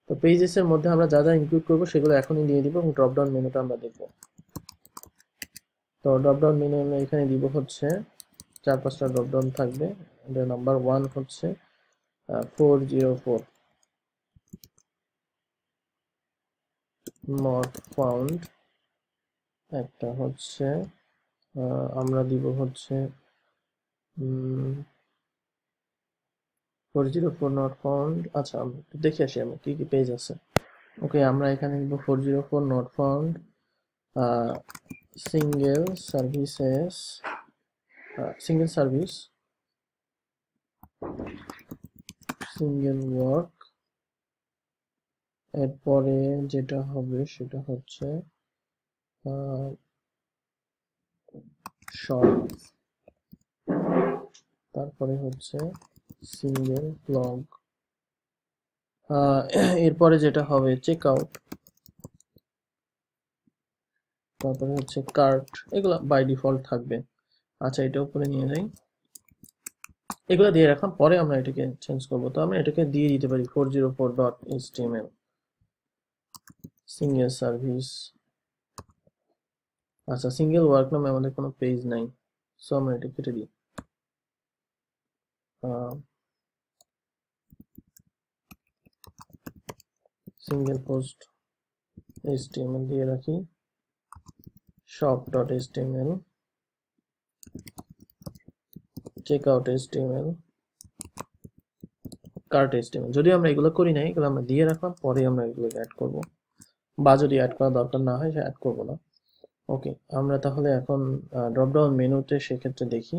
তো পেজেস এর মধ্যে আমরা যা যা ইনক্লুড করব সেগুলো এখনই দিয়ে দিব এবং ড্রপ ডাউন মেনুটা আমরা দেখব। তো ড্রপ ডাউন মেনু আমরা এখানে দিব হচ্ছে 4-5টা ড্রপ ডাউন থাকবে। নাম্বার 1 হচ্ছে 404 নট ফাউন্ড, একটা হচ্ছে আমরা দিব হচ্ছে 404 নট ফাউন্ড। আচ্ছা, আমরা একটু দেখে আসি আমরা কি কি পেজ আছে। ওকে, আমরা এখানে দিব 404 not found, single services, single service, single work. এরপরে যেটা হবে সেটা হচ্ছে শর্ট, তারপরে হচ্ছে সিঙ্গেল ব্লগ, এরপরে যেটা হবে চেক আউট, তারপরে হচ্ছে কার্ট। এগুলো বাই ডিফল্ট থাকবে। আচ্ছা, এটা উপরে নিয়ে যাই, এগুলো দিয়ে রাখলাম, পরে আমরা এটাকে চেঞ্জ করব। তো আমরা এটাকে দিয়ে দিতে পারি 404.html সিঙ্গেল সার্ভিস। আচ্ছা, সিঙ্গেল ওয়ার্ক নামে আমাদের কোনো পেজ নাই, সো আমরা এটা কেটে দিই। সিঙ্গেল পোস্ট html দিয়ে রাখি, shop.html, checkout.html, cart.html। যদি আমরা এগুলো করি নাই, এগুলো আমরা দিয়ে রাখলাম, পরে আমরা এগুলো অ্যাড করব, বা যদি অ্যাড করা দরকার না হয় সে অ্যাড করব না। ওকে, আমরা তাহলে এখন ড্রপ ডাউন মেনুতে সেক্ষেত্রে দেখি।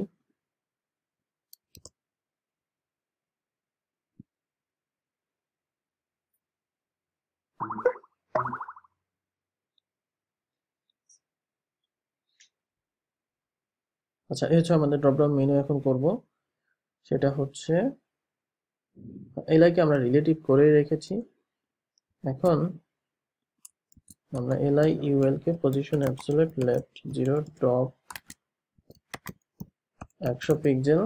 আচ্ছা, এই হচ্ছে আমাদের ড্রপ ডাউন মেনু এখন করব। সেটা হচ্ছে এলআইকে আমরা রিলেটিভ করে রেখেছি। এখন আমরা এলআই ইউএল কে position absolute left 0 top 100 pixel,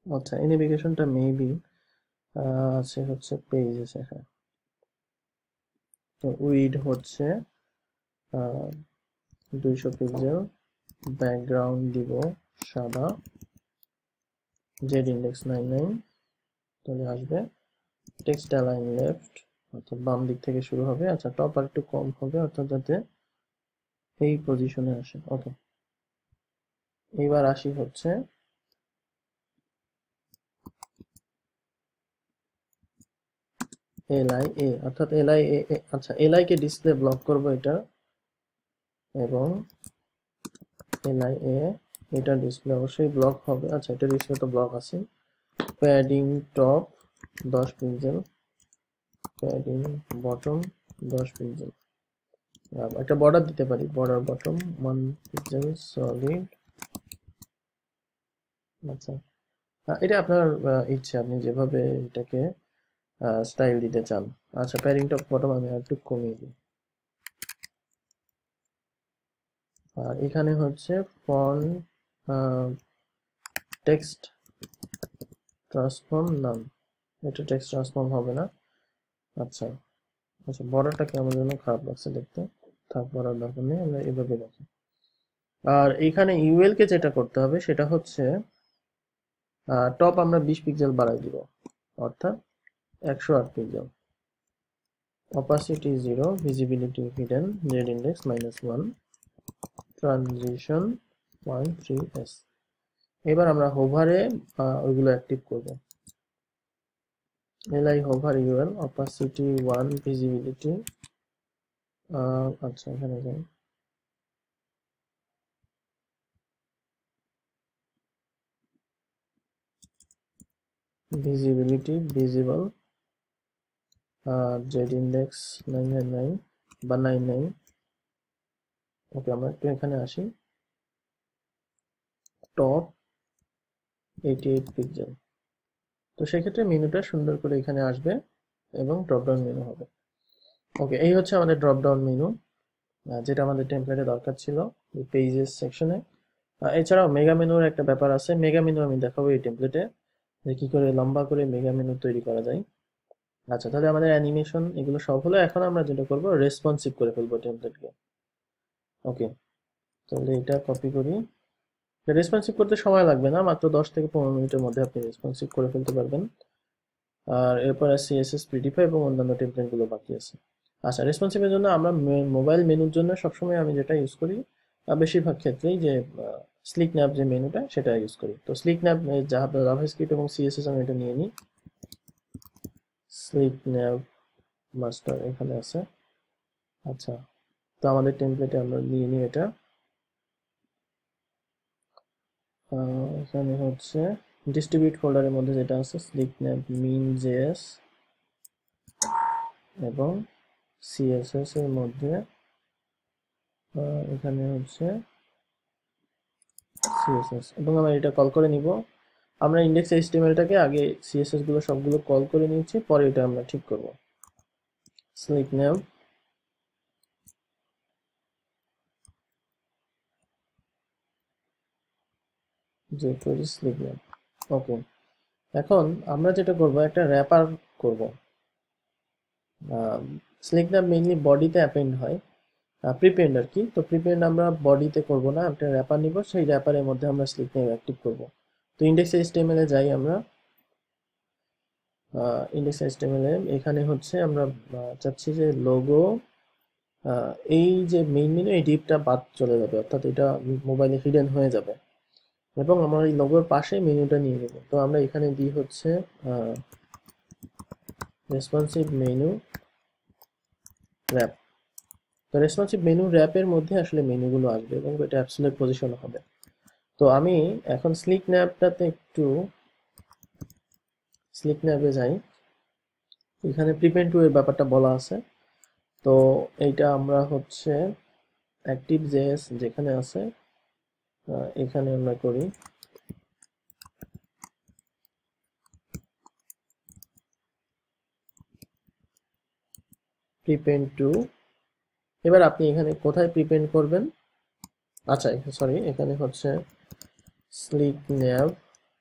আচ্ছা এই নেভিগেশনটা মেবি আছে হচ্ছে পেজেস, হ্যাঁ। তো উইড হচ্ছে 200 পিক্সেল, ব্যাকগ্রাউন্ড দিব সাদা, জেড ইন্ডেক্স 99, তাহলে আসবে টেক্সট অ্যালাইন লেফট, অর্থাৎ বাম দিক থেকে শুরু হবে। আচ্ছা, টপ আর একটু কম হবে, অর্থাৎ যাতে এই পজিশনে আসে। ওকে, এইবার আসি হচ্ছে এলআই এ, অর্থাৎ এলআই এ। আচ্ছা, এলআই কে ডিসপ্লে ব্লক করব এটা, এবং এলআই এ এটা ডিসপ্লে অবশ্যই ব্লক হবে। আচ্ছা, এটা ডিসপ্লে তো ব্লক আছে। Padding top 10 pixel, padding bottom 10 pixel. একটা বর্ডার দিতে পারি, বর্ডার বটম 1 পিক্সেল সলিড। আচ্ছা, এটা আপনার ইচ্ছে, আপনি যেভাবে এটাকে স্টাইল দিতে চান। আচ্ছা, প্যাডিং টপ বটম আমি একটু কমিয়ে দিই। আর এখানে হচ্ছে ফন্ট টেক্সট ট্রান্সফর্ম নাম, এটা টেক্সট ট্রান্সফর্ম হবে না। আচ্ছা আচ্ছা, বর্ডারটাকে আমার জন্য খারাপ লাগছে দেখতে, থাক, বর্ডার দরকার নেই, আমরা এভাবে রাখি। আর এখানে ইউএল কে যেটা করতে হবে সেটা হচ্ছে টপ আমরা 20 পিক্সেল বাড়াই দিব, অর্থাৎ 108 pixel, opacity 0, visibility hidden, z index -1, transition 0.3s। এবার আমরা হোভারে ওইগুলো অ্যাক্টিভ করব। li hover ul, opacity 1, visibility আচ্ছা এখানে যাই, visibility visible, z index 999 বা 99। ওকে, আমরা একটু এখানে আসি, টপ 88 পিক্সেল। তো সেক্ষেত্রে মেনুটা সুন্দর করে এখানে আসবে এবং ড্রপ ডাউন মেনু হবে। ওকে, এই হচ্ছে আমাদের ড্রপ ডাউন মেনু, যেটা আমাদের টেমপ্লেটে দরকার ছিল এই পেজেস সেকশনে। এছাড়াও মেগা মেনুর একটা ব্যাপার আছে, মেগা মেনু আমি দেখাবো এই টেমপ্লেটে, যে কি করে লম্বা করে মেগা মেনু তৈরি করা যায়। আচ্ছা, তাহলে আমাদের অ্যানিমেশন এগুলো সব হলো। এখন আমরা যেটা করবো, রেসপন্সিভ করে ফেলবো টেমপ্লেটকে। ওকে, তাহলে এটা কপি করি। রেসপন্সিভ করতে সময় লাগবে না, মাত্র 10 থেকে 15 মিনিটের মধ্যে আপনি রেসপন্সিভ করে ফেলতে পারবেন। আর এরপর সিএসএস প্রিটিফাই এবং অন্যান্য টেমপ্লেটগুলো বাকি আছে। আচ্ছা, রেসপন্সিভের জন্য আমরা মোবাইল মেনুর জন্য সবসময় আমি যেটা ইউজ করি, বেশিরভাগ ক্ষেত্রেই যে স্লিক ন্যাপ যে মেনুটা সেটা ইউজ করি। তো স্লিক ন্যাপ জাভাস্ক্রিপ্ট এবং সিএসএস আমি এটা নিয়ে নিই। স্লিক ন্যাপ মাস্টার এখানে আছে। আচ্ছা, তো আমাদের টেমপ্লেটে আমরা নিয়ে নিই এটা। এখানে হচ্ছে ডিস্ট্রিবিউট ফোল্ডারের মধ্যে যেটা আছে স্লিক ন্যাপ মিন জেএস, এবং সিএসএস এর মধ্যে এখানে হচ্ছে সিএসএস, এবং আমরা এটা কল করে নিব। আমরা ইন্ডেক্স এইচটিএমএলটাকে আগে সিএসএস গুলো সবগুলো কল করে নিয়েছি, পরে এটা আমরা ঠিক করব। স্লিক ন্যাপ যে করি স্লিক ন্যাপ। ওকে, এখন আমরা যেটা করব, একটা র্যাপার করব। স্লিক ন্যাপ মেইনলি বডিতে অ্যাপেন্ড হয়, প্রিপেন্ড আর কি। তো প্রিপেন্ড আমরা বডিতে করব না, একটা র্যাপার নিব, সেই র্যাপারের মধ্যে আমরা স্লিক ন্যাপ অ্যাক্টিভ করব। তো ইন্ডেক্স এইচটিএমএল এ যাই আমরা। ইন্ডেক্স এইচটিএমএল এ এখানে হচ্ছে আমরা চাচ্ছি যে লোগো, এই যে মেইন মেনু, এই ডিপটা বাদ চলে যাবে, অর্থাৎ এটা মোবাইলে হিডেন হয়ে যাবে, এবং আমরা এই লোগোর পাশে মেনুটা নিয়ে নেব। তো আমরা এখানে দিই হচ্ছে রেসপন্সিভ মেনু র্যাপ। তো রেসপন্সিভ মেনু র্যাপের মধ্যে আসলে মেনুগুলো আসবে এবং এটা অ্যাবসলিউট পজিশন হবে। তো আমি এখন স্লিক ন্যাপটাতে একটু স্লিক ন্যাপে যাই, এখানে প্রিপেন্ড টু এর ব্যাপারটা বলা আছে। তো এইটা আমরা হচ্ছে অ্যাক্টিভ জেএস যেখানে আছে এখানে আমরা করি প্রিপেন্ড টু। এবার আপনি এখানে কোথায় প্রিপেন্ড করবেন? আচ্ছা সরি, এখানে হচ্ছে স্লিক ন্যাভ,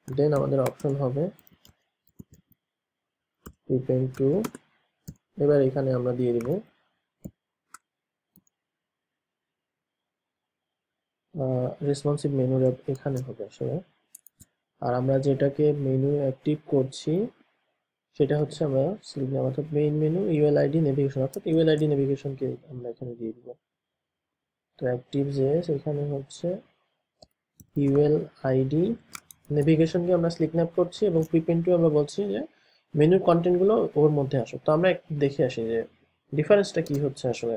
দেন আমাদের অপশন হবে প্রিপেন্ড টু। এবার এখানে আমরা দিয়ে দিব রেসপন্সিভ মেনু র্যাপ, এখানে হবে আসলে। আর আমরা যেটাকে মেনু অ্যাক্টিভ করছি সেটা হচ্ছে আমরা স্লিক ন্যাভ অর্থাৎ মেইন মেনু ইউএলআইডি নেভিগেশন, অর্থাৎ ইউএলআইডি নেভিগেশনকে আমরা এখানে দিয়ে দিব। তো অ্যাক্টিভ জেএস এখানে হচ্ছে ইউএলআইডি নেভিগেশনকে আমরা স্লিক ন্যাপ করছি এবং প্রিপেন্ড টু আমরা বলছি যে মেনুর কন্টেন্টগুলো ওর মধ্যে আসুক। তো আমরা একটু দেখে আসি যে ডিফারেন্সটা কি হচ্ছে আসলে।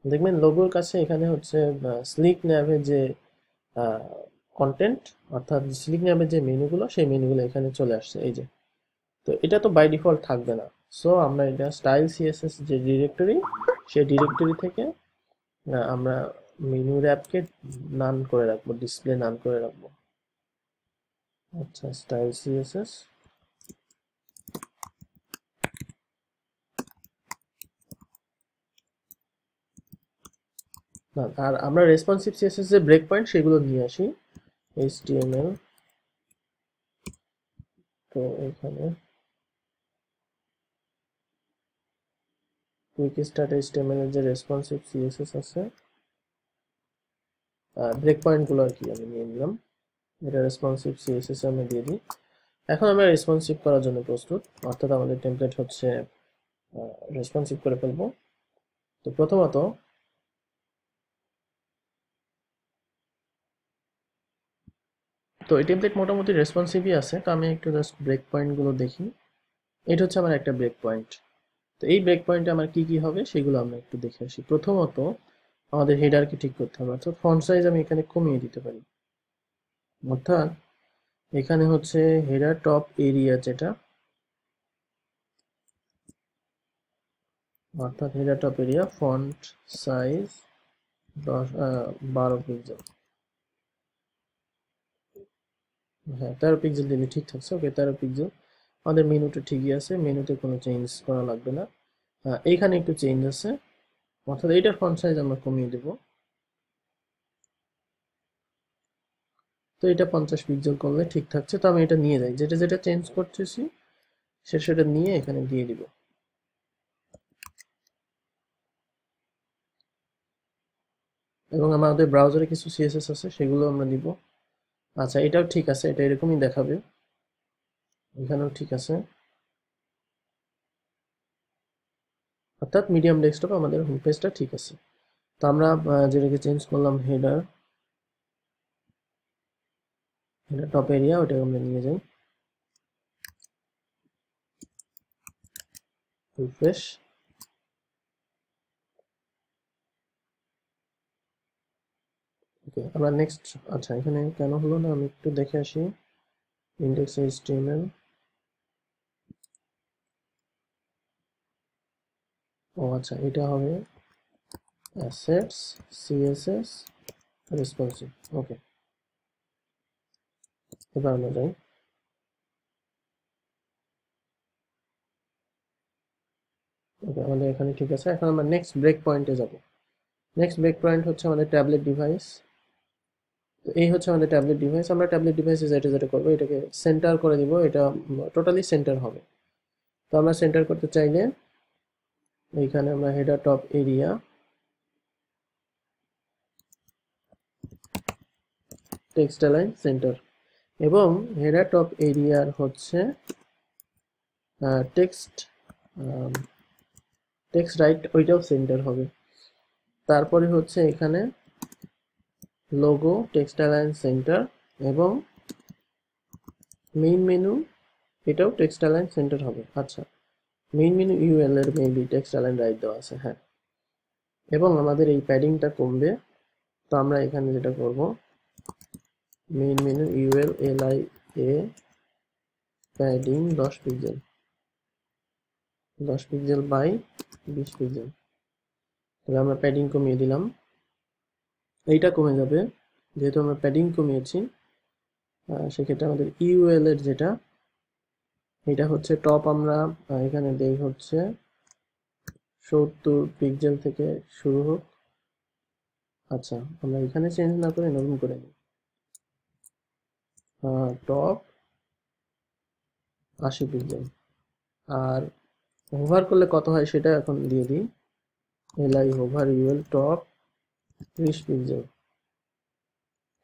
দেখবেন লোগোর কাছে এখানে হচ্ছে স্লিক ন্যাভের যে কন্টেন্ট অর্থাৎ স্লিক ন্যাভের যে মেনুগুলো সেই মেনুগুলো এখানে চলে আসছে এই যে। তো এটা তো বাই ডিফল্ট থাকবে না, সো আমরা এটা স্টাইল সিএসএস যে ডিরেক্টরি সেই ডিরেক্টরি থেকে আমরা মেনু র্যাপকে নান করে রাখবো, ডিসপ্লে নান করে রাখবো। আচ্ছা স্টাইল সিএসএস, না আর আমরা রেসপন্সিভ সিএসএস যে ব্রেক পয়েন্ট সেগুলো নিয়ে আসি এইচটিএমএল। তো এখানে কুইক স্টার্ট এইচটিএমএল এর যে রেসপন্সিভ সিএসএস আছে ব্রেক পয়েন্টগুলো আর কি আমি নিয়ে নিলাম, এটা রেসপন্সিভ সিএসএস আমি দিয়ে দিই। এখন আমরা রেসপন্সিভ করার জন্য প্রস্তুত, অর্থাৎ আমাদের টেমপ্লেট হচ্ছে রেসপন্সিভ করে ফেলবো। তো প্রথমত তো এই টেমপ্লেট মোটামুটি রেসপন্সিভই আছে, তো আমি একটু জাস্ট ব্রেক পয়েন্টগুলো দেখি। এটা হচ্ছে আমার একটা ব্রেক পয়েন্ট। তো এই ব্রেক পয়েন্টে আমার কি কি হবে সেগুলো আমরা একটু দেখে আসি। প্রথমত আমাদের হেডারকে ঠিক করতে হবে, অর্থাৎ ফন্ট সাইজ আমি এখানে কমিয়ে দিতে পারি। অর্থাৎ এখানে হচ্ছে হেডার টপ এরিয়া যেটা, অর্থাৎ header top area font size 12 pixel, হ্যাঁ 13 পিক্সেল দিলে ঠিক থাকছে। ওকে 13 পিক্সেল। আমাদের মেনুটা ঠিকই আছে, মেনুতে কোনো চেঞ্জ করা লাগবে না। এইখানে একটু চেঞ্জ আছে, অর্থাৎ এইটার ফন্ট সাইজ আমরা কমিয়ে দেব। তো এটা 50 পিক্সেল করলে ঠিক থাকছে। তো আমি এটা নিয়ে যাই, যেটা যেটা চেঞ্জ করতেছি সেটা নিয়ে এখানে দিয়ে দিব। এবং আমাদের ব্রাউজারে কিছু সিএসএস আছে সেগুলো আমরা দিব। আচ্ছা এটাও ঠিক আছে, এটা এরকমই দেখাবে, এখানেও ঠিক আছে। অর্থাৎ মিডিয়াম ডেস্কটপ আমাদের হোম পেজটা ঠিক আছে। তো আমরা যেটাকে চেঞ্জ করলাম হেডার টপ এরিয়া, ওটাকে আমরা নিয়ে যাই, রিফ্রেশ। ওকে আমরা নেক্সট, আচ্ছা এখানে কেন হলো না আমি একটু দেখে আসি। ইন্ডেক্স এইচটিএমএল, ও আচ্ছা এটা হবে অ্যাসেটস সিএসএস রেসপন্সিভ। ওকে এবার আমরা যাই। ওকে আমাদের এখানে ঠিক আছে। এখন আমরা নেক্সট ব্রেক পয়েন্টে যাব। নেক্সট ব্রেক পয়েন্ট হচ্ছে আমাদের ট্যাবলেট ডিভাইস। তো এই হচ্ছে আমাদের ট্যাবলেট ডিভাইস। আমরা ট্যাবলেট ডিভাইসে যেটা যেটা করবো এটাকে সেন্টার করে দিব, এটা টোটালি সেন্টার হবে। তো আমরা সেন্টার করতে চাইলে এইখানে আমরা header top area text align centre, এবং হেডার টপ এরিয়ার হচ্ছে টেক্সট টেক্সট রাইট, ওইটাও সেন্টার হবে। তারপরে হচ্ছে এখানে লোগো টেক্সট অ্যালাইন সেন্টার, এবং মেইন মেনু এটাও টেক্সট অ্যালাইন সেন্টার হবে। আচ্ছা মেইন মেনু ইউএল এর মেবি টেক্সট অ্যালাইন রাইট দেওয়া আছে, হ্যাঁ। এবং আমাদের এই প্যাডিংটা কমবে। তো আমরা এখানে যেটা করব, মেইন মেনু ইউএল এলআই এ padding 10 pixel, 10 pixel by 20 pixel. তাহলে আমরা প্যাডিং কমিয়ে দিলাম, এইটা কমে যাবে যেহেতু আমরা প্যাডিং কমিয়েছি। সেক্ষেত্রে আমাদের ইউএল এর যেটা, এটা হচ্ছে টপ আমরা এখানে দেই হচ্ছে 70 পিক্সেল থেকে শুরু হোক। আচ্ছা, আমরা এখানে চেঞ্জ না করে নতুন করে নিই, টপ 80 পিক্সেল। আর হোভার করলে কত হয় সেটা এখন দিয়ে দিই, LI hover UL top 30 pixel.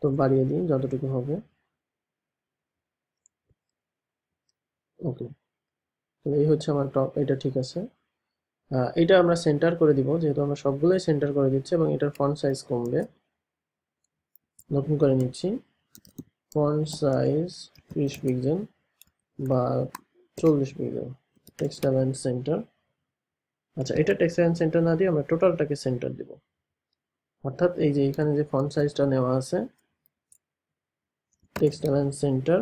তো বাড়িয়ে দিই যতটুকু হবে। ওকে, তো এই হচ্ছে আমার টপ, এটা ঠিক আছে। এটা আমরা সেন্টার করে দিব, যেহেতু আমরা সবগুলোই সেন্টার করে দিচ্ছি, এবং এটার ফন্ট সাইজ কমবে। নতুন করে নিচ্ছি, ফন্ট সাইজ 30 পিক্সেল বা 40 পিক্সেল, টেক্সট অ্যালাইন সেন্টার। আচ্ছা, এটা টেক্সট অ্যালাইন সেন্টার না দিয়ে আমরা টোটালটাকে সেন্টার দিব, অর্থাৎ এই যে এখানে যে ফন্ট সাইজটা নেওয়া আছে, text align centre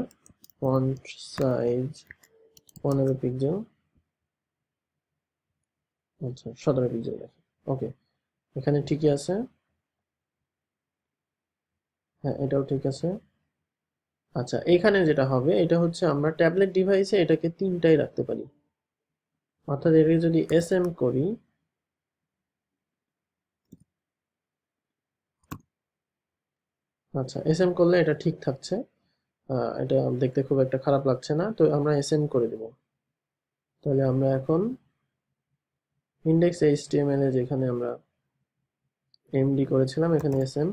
font size 15 pixel, আচ্ছা 17 পিক্সেল দেখি। ওকে, এখানে ঠিকই আছে। হ্যাঁ, এটাও ঠিক আছে। আচ্ছা, এখানে যেটা হবে এটা হচ্ছে আমরা ট্যাবলেট ডিভাইসে এটাকে তিনটাই রাখতে পারি, অর্থাৎ এটাকে যদি এসএম করি, আচ্ছা এসএম করলে এটা ঠিক থাকছে, এটা দেখতে খুব একটা খারাপ লাগছে না, তো আমরা এসএম করে দেব। তাহলে আমরা এখন ইন্ডেক্স এইচটিএমএল এ যেখানে আমরা এমডি করেছিলাম, এখানে এসএম,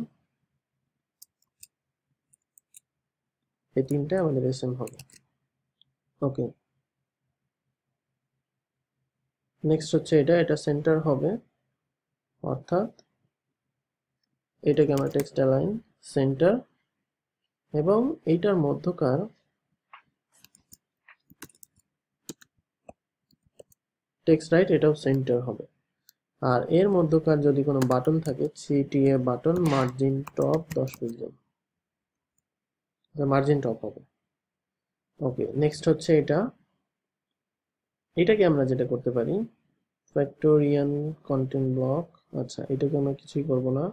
এই তিনটে আমাদের এসএম হবে। ওকে, নেক্সট হচ্ছে এটা সেন্টার হবে, অর্থাৎ এটাকে আমরা টেক্সট অ্যালাইন সেন্টার, এবং এইটার মধ্যকার টেক্সট রাইট এটাও সেন্টার হবে। আর এর মধ্যকার যদি কোনো বাটন থাকে, CTA button margin top 10 pixel, margin top হবে। ওকে, নেক্সট হচ্ছে এটাকে আমরা যেটা করতে পারি, ফ্যাক্টোরিয়াল কন্টেন্ট ব্লক। আচ্ছা, এটাকে আমরা কিছুই করব না।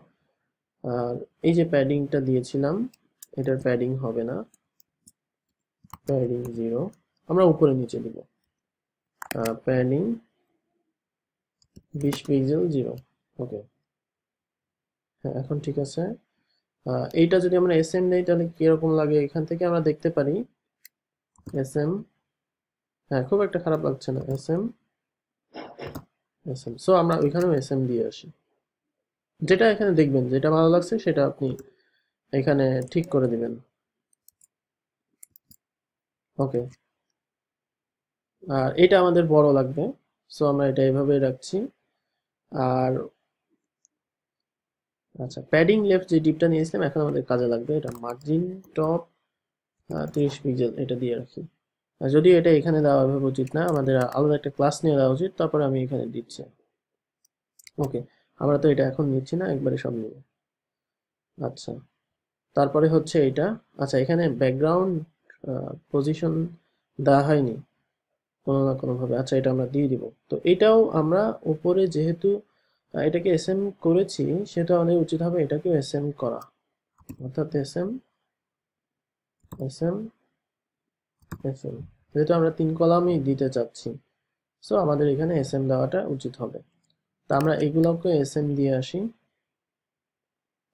আর এই যে প্যাডিংটা দিয়েছিলাম, এটার প্যাডিং হবে না, প্যাডিং 0, আমরা উপরে নিচে দিব, প্যাডিং 20 পিক্সেল 0। ওকে, হ্যাঁ এখন ঠিক আছে। এইটা যদি আমরা এসএম নেই তাহলে কিরকম লাগে, এখান থেকে আমরা দেখতে পারি এসএম, হ্যাঁ খুব একটা খারাপ লাগছে না, এসএম এসএম। সো আমরা ওইখানেও এসএম দিয়ে আসি, যেটা এখানে দেখবেন যেটা ভালো লাগছে সেটা আপনি এখানে ঠিক করে দিবেন। ওকে, আর এটা আমাদের বড় লাগবে, সো আমরা এটা এভাবে রাখছি। আর আচ্ছা, প্যাডিং লেফট যে ডিপটা নিয়েছিলাম এখন আমাদের কাজে লাগবে, এটা মার্জিন টপ 30 পিক্সেল, এটা দিয়ে রাখি। আর যদিও এটা এখানে দেওয়া এভাবে উচিত না, আমাদের আলাদা একটা ক্লাস নিয়ে দেওয়া উচিত, তারপরে আমি এখানে দিচ্ছি। ওকে, আমরা তো এটা এখন নিচ্ছি না, একবারে সব নিব। আচ্ছা, তারপরে হচ্ছে এটা, আচ্ছা এখানে ব্যাকগ্রাউন্ড পজিশন দেওয়া হয়নি কোনো না কোনোভাবে, আচ্ছা এটা আমরা দিয়ে দিব। তো এটাও আমরা উপরে যেহেতু এটাকে এসএম করেছি, সেহেতু আমাদের উচিত হবে এটাকেও এসএম করা, অর্থাৎ এসএম এসএম এসএম, যেহেতু আমরা 3 কলামই দিতে চাচ্ছি, সো আমাদের এখানে এসএম দেওয়াটা উচিত হবে। তা আমরা এগুলোকে এসএম দিয়ে আসি,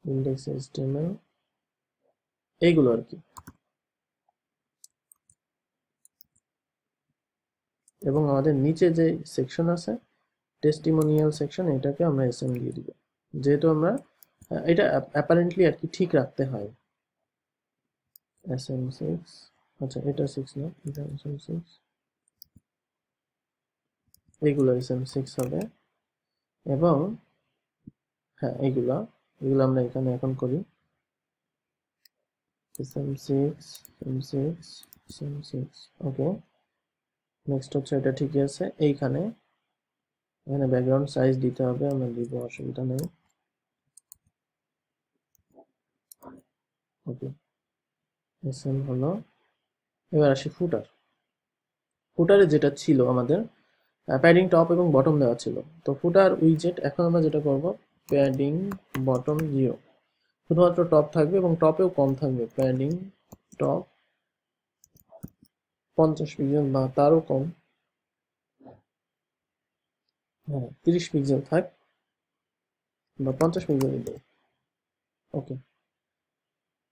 ইন্ডেক্স এইচটিএমএল এইগুলো আর কি, এবং আমাদের নিচে যে সেকশন আছে টেস্টিমোনিয়াল সেকশন, এটাকে আমরা এসএম দিয়ে দিব, যেহেতু আমরা এটা অ্যাপারেন্টলি আর কি ঠিক রাখতে হয়। এসএম 6, আচ্ছা এটা 6 না, এটা এসএম 6, এইগুলো এসএম 6 হবে। এবং হ্যাঁ এইগুলা, এগুলো আমরা এখানে এখন করি, এসএম 6 এসএম 6 এসএম 6। ওকে, নেক্সট হচ্ছে এটা ঠিকই আছে। এইখানে এখানে ব্যাকগ্রাউন্ড সাইজ দিতে হবে, আমরা দিব, অসুবিধা নেই। ওকে, এসএম হলো। এবার আসি ফুটার। ফুটারে যেটা ছিল আমাদের, প্যাডিং টপ এবং বটম দেওয়া ছিল। তো ফুটার উইজেট এখন আমরা যেটা করব, প্যাডিং বটম 0, শুধুমাত্র টপ থাকবে এবং টপেও কম থাকবে। প্যাডিং টপ 50 পিক্সেল বা তারও কম, হ্যাঁ 30 পিক্সেল থাক বা 50 পিক্সেল দেয়। ওকে,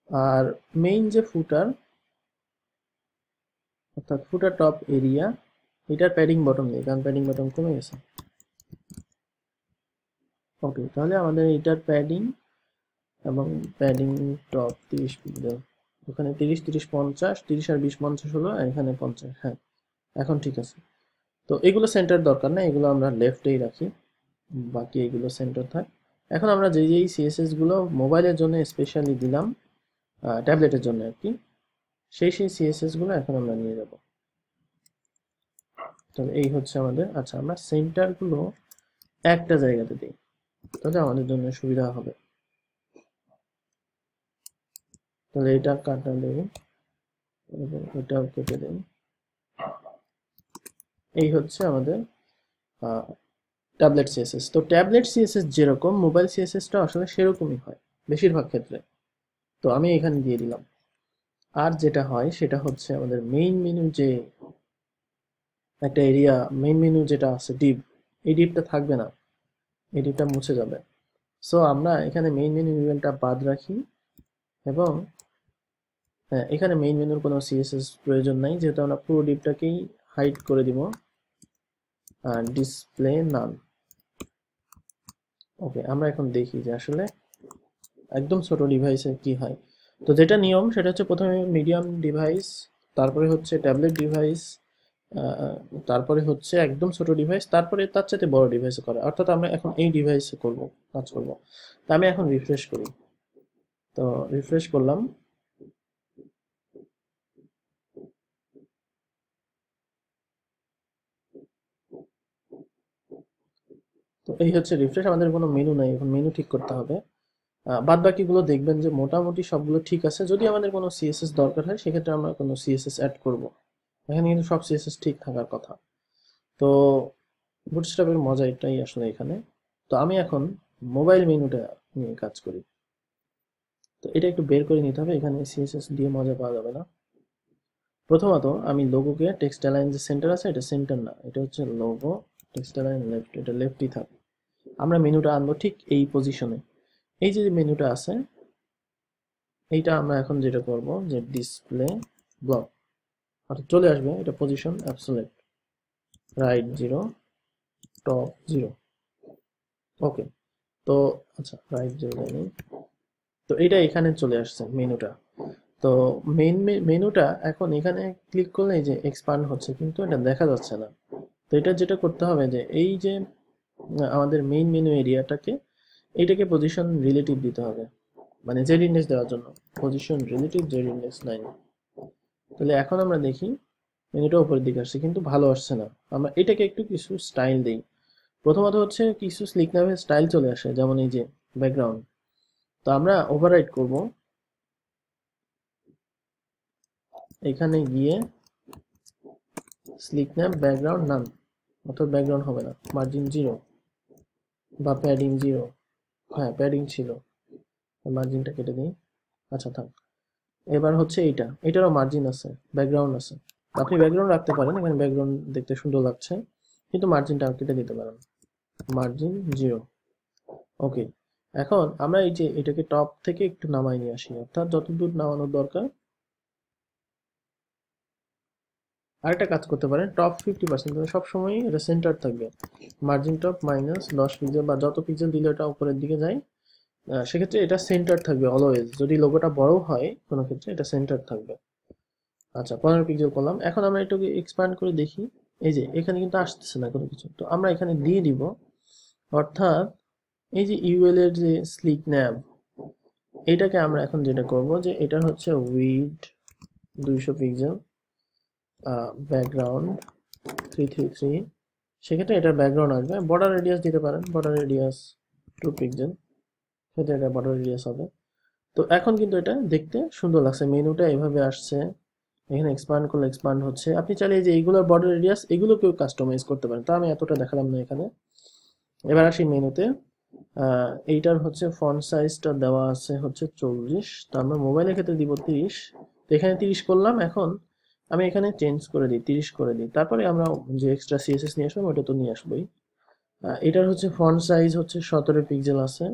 আর মেইন যে ফুটার অর্থাৎ ফুটার টপ এরিয়া, এটার প্যাডিং বটম নেই কারণ প্যাডিং বটম কমে গেছে। ওকে, তাহলে আমাদের এটার প্যাডিং এবং প্যাডিং টপ 30 পিক্সেল, ওখানে 30 30 50, 30 আর 20 50 হলো, আর এখানে 50। হ্যাঁ, এখন ঠিক আছে। তো এগুলো সেন্টার দরকার না, এগুলো আমরা লেফটেই রাখি, বাকি এগুলো সেন্টার থাক। এখন আমরা যেই সিএসএস গুলো মোবাইলের জন্য স্পেশালি দিলাম, ট্যাবলেটের জন্য আর কি, সেই সিএসএস গুলো এখন আমরা নিয়ে যাব। তাহলে এই হচ্ছে আমাদের। আচ্ছা, আমরা সেন্টার গুলো একটা জায়গাতে দিই, তাহলে আমাদের জন্য সুবিধা হবে। তাহলে এটা কাটা দেব এবং এটাও কেটে দেব। এই হচ্ছে আমাদের ট্যাবলেট সিএসএস। তো ট্যাবলেট সিএসএস যেরকম, মোবাইল সিএসএসটা আসলে সেরকমই হয় বেশিরভাগ ক্ষেত্রে। তো আমি এখানে দিয়ে দিলাম। আর যেটা হয় সেটা হচ্ছে আমাদের মেইন মেনু, যে একটা এরিয়া মেইন মেনু যেটা আছে ডিপ, এই ডিপটা থাকবে না, এই ডিপটা মুছে যাবে। সো আমরা এখানে মেইন মেনু ইউআরএলটা বাদ রাখি এবং এখানে মেইন মেনুর কোনো সিএসএস প্রয়োজন নাই, যেহেতু আমরা পুরো ডিপটাকেই হাইড করে দিব, ডিসপ্লে নান। ওকে, আমরা এখন দেখি যে আসলে একদম ছোট ডিভাইসে কি হয়। তো যেটা নিয়ম সেটা হচ্ছে প্রথমে মিডিয়াম ডিভাইস, তারপরে হচ্ছে ট্যাবলেট ডিভাইস, তারপরে হচ্ছে একদম ছোট ডিভাইস, তারপরে তার চাইতে বড় ডিভাইসে করে। অর্থাৎ আমরা এখন এই ডিভাইসে কাজ করব। তা আমি এখন রিফ্রেশ করি। তো রিফ্রেশ করলাম। তো এই হচ্ছে রিফ্রেশ, আমাদের কোনো মেনু নাই, এখন মেনু ঠিক করতে হবে। বাদ বাকিগুলো দেখবেন যে মোটামুটি সবগুলো ঠিক আছে। যদি আমাদের কোনো সিএসএস দরকার হয় সেক্ষেত্রে আমরা কোনো সিএসএস অ্যাড করব। এখানে কিন্তু সব সিএসএস ঠিক থাকার কথা। তো বুটস্ট্র্যাপের মজা এটাই আসলে এখানে। তো আমি এখন মোবাইল মেনুটা নিয়ে কাজ করি। তো এটা একটু বের করে নিতে হবে, এখানে সিএসএস দিয়ে মজা পাওয়া যাবে না। প্রথমত আমি লোগোকে টেক্সট অ্যালাইন যে সেন্টার আছে, এটা সেন্টার না, এটা হচ্ছে লোগো টেক্সট অ্যালাইন লেফট, এটা লেফটই থাকবে। আমরা মেনুটা আনবো ঠিক এই পজিশনে। এই যে মেনুটা আছে, এইটা আমরা এখন যেটা করব যে ডিসপ্লে ব্লক, অর্থাৎ চলে আসবে এটা পজিশন অ্যাবসোলিউট, রাইট 0, টপ 0। ওকে, তো আচ্ছা রাইট 0 দেয়নি, তো এটা এখানে চলে আসছে মেনুটা। তো মেনুটা এখন এখানে ক্লিক করলে এই যে এক্সপান্ড হচ্ছে, কিন্তু এটা দেখা যাচ্ছে না। তো এটা যেটা করতে হবে যে এই যে আমাদের মেইন মেনু এরিয়াটাকে, এইটাকে পজিশন রিলেটিভ দিতে হবে, মানে জেড ইন্ডেক্স দেওয়ার জন্য পজিশন রিলেটিভ জেড ইন্ডেক্স 9। তাহলে এখন আমরা দেখি মেনুটা উপরের দিকে আসছে কিন্তু ভালো আসছে না। আমরা এটাকে একটু কিছু স্টাইল দিই। প্রথমত হচ্ছে কিছু স্লিক নামের স্টাইল চলে আসে, যেমন এই যে ব্যাকগ্রাউন্ড। তো আমরা ওভাররাইড করব, এখানে গিয়ে স্লিক ন্যাপ ব্যাকগ্রাউন্ড নান, অর্থাৎ ব্যাকগ্রাউন্ড হবে না, মার্জিন 0 বা প্যাডিং 0। হ্যাঁ প্যাডিং ছিল, মার্জিনটা কেটে দিই। আচ্ছা থাক। এবার হচ্ছে এটারও মার্জিন আছে, ব্যাকগ্রাউন্ড আছে। আপনি ব্যাকগ্রাউন্ড রাখতে পারেন, এখানে ব্যাকগ্রাউন্ড দেখতে সুন্দর লাগছে, কিন্তু মার্জিনটা কেটে দিতে পারেন, মার্জিন 0। ওকে, এখন আমরা এই যে এটাকে টপ থেকে একটু নামাই নিয়ে আসি, অর্থাৎ যতদূর নামানোর দরকার। আরেকটা কাজ করতে পারেন, টপ 50% সবসময় এটা সেন্টার থাকবে, মার্জিন টপ মাইনাস 10 পিক্সেল বা যত পিক্সেল দিলে এটা উপরের দিকে যায়, সেক্ষেত্রে এটা সেন্টার থাকবে অলওয়েজ। যদি লোগোটা বড় হয় কোনো ক্ষেত্রে এটা সেন্টার থাকবে। আচ্ছা 15 পিক্সেল করলাম। এখন আমরা এটাকে এক্সপ্যান্ড করে দেখি, এই যে এখানে কিন্তু আসতেছে না কোনো কিছু, তো আমরা এখানে দিয়ে দিব। অর্থাৎ এই যে ইউএল এর যে স্লিক ন্যাব, এটাকে আমরা এখন যেটা করব যে এটা হচ্ছে উইড 200 পিক্সেল, ব্যাকগ্রাউন্ড 333, সেক্ষেত্রে এটার ব্যাকগ্রাউন্ড আসবে। বর্ডার রেডিয়াস দিতে পারেন, বর্ডার রেডিয়াস 2 পিক্সেল, সেক্ষেত্রে এটা বর্ডার রেডিয়াস হবে। তো এখন কিন্তু এটা দেখতে সুন্দর লাগছে, মেনুটা এভাবে আসছে এখানে এক্সপান্ড করলে এক্সপান্ড হচ্ছে। আপনি চাইলে এই যে এইগুলোর বর্ডার রেডিয়াস এগুলোকেও কাস্টমাইজ করতে পারেন, তো আমি এতটা দেখালাম না এখানে। এবার আসি মেনুতে। এইটার হচ্ছে ফন্ট সাইজটা দেওয়া আছে হচ্ছে 40, তো আমরা মোবাইলের ক্ষেত্রে দিব 30। তো এখানে 30 করলাম। এখন আমি এখানে চেঞ্জ করে দিই, 30 করে দিই। তারপরে আমরা যে এক্সট্রা সিএসএস নিয়ে আসবো ওটা তো নিয়ে আসবোই। এটার হচ্ছে ফন্ট সাইজ হচ্ছে 17 পিক্সেল আছে,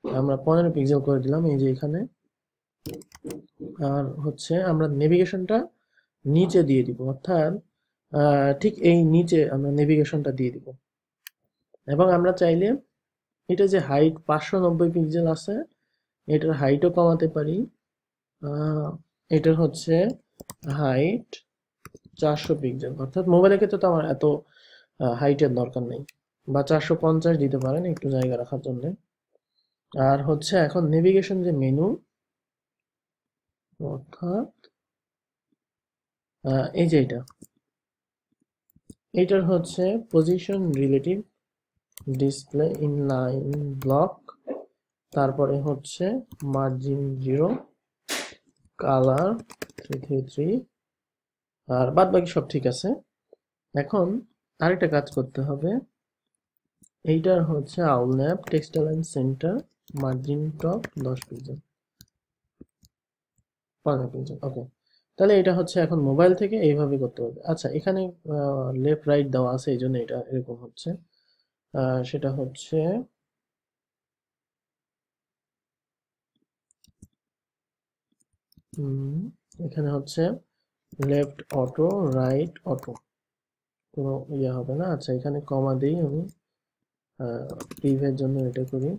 আমরা 15 পিক্সেল করে দিলাম এই যে এখানে। আর হচ্ছে আমরা নেভিগেশনটা নিচে দিয়ে দিব, অর্থাৎ ঠিক এই নিচে আমরা নেভিগেশনটা দিয়ে দিব। এবং আমরা চাইলে এটা যে হাইট 590 পিক্সেল আছে, এটার হাইটও কমাতে পারি। এটার হচ্ছে হাইট 400 পিক্সেল, অর্থাৎ মোবাইলের ক্ষেত্রে তো আমার এত হাইটের দরকার নেই। বা 450 দিতে পারেন একটু জায়গা রাখার জন্য। আর হচ্ছে এখন নেভিগেশন যে মেনু, অর্থাৎ এই যে এইটার হচ্ছে position relative display inline block, তারপরে হচ্ছে মার্জিন 0, কালার 333, আর বাদ বাকি সব ঠিক আছে। এখন আরেকটা কাজ করতে হবে, এইটার হচ্ছে আউলন্যাপ text align centre, margin top 10 pixel, 15 pixel. Okay, তাহলে এটা হচ্ছে এখন মোবাইল থেকে এইভাবে করতে হবে। আচ্ছা, এখানে লেফট রাইট দেওয়া আছে, এই জন্য এটা এরকম হচ্ছে। সেটা হচ্ছে এখানে হচ্ছে লেফট অটো, রাইট অটো, কোনো ইয়ে হবে না। আচ্ছা, এখানে কমা দিই আমি, প্রিভের জন্য এটা করি।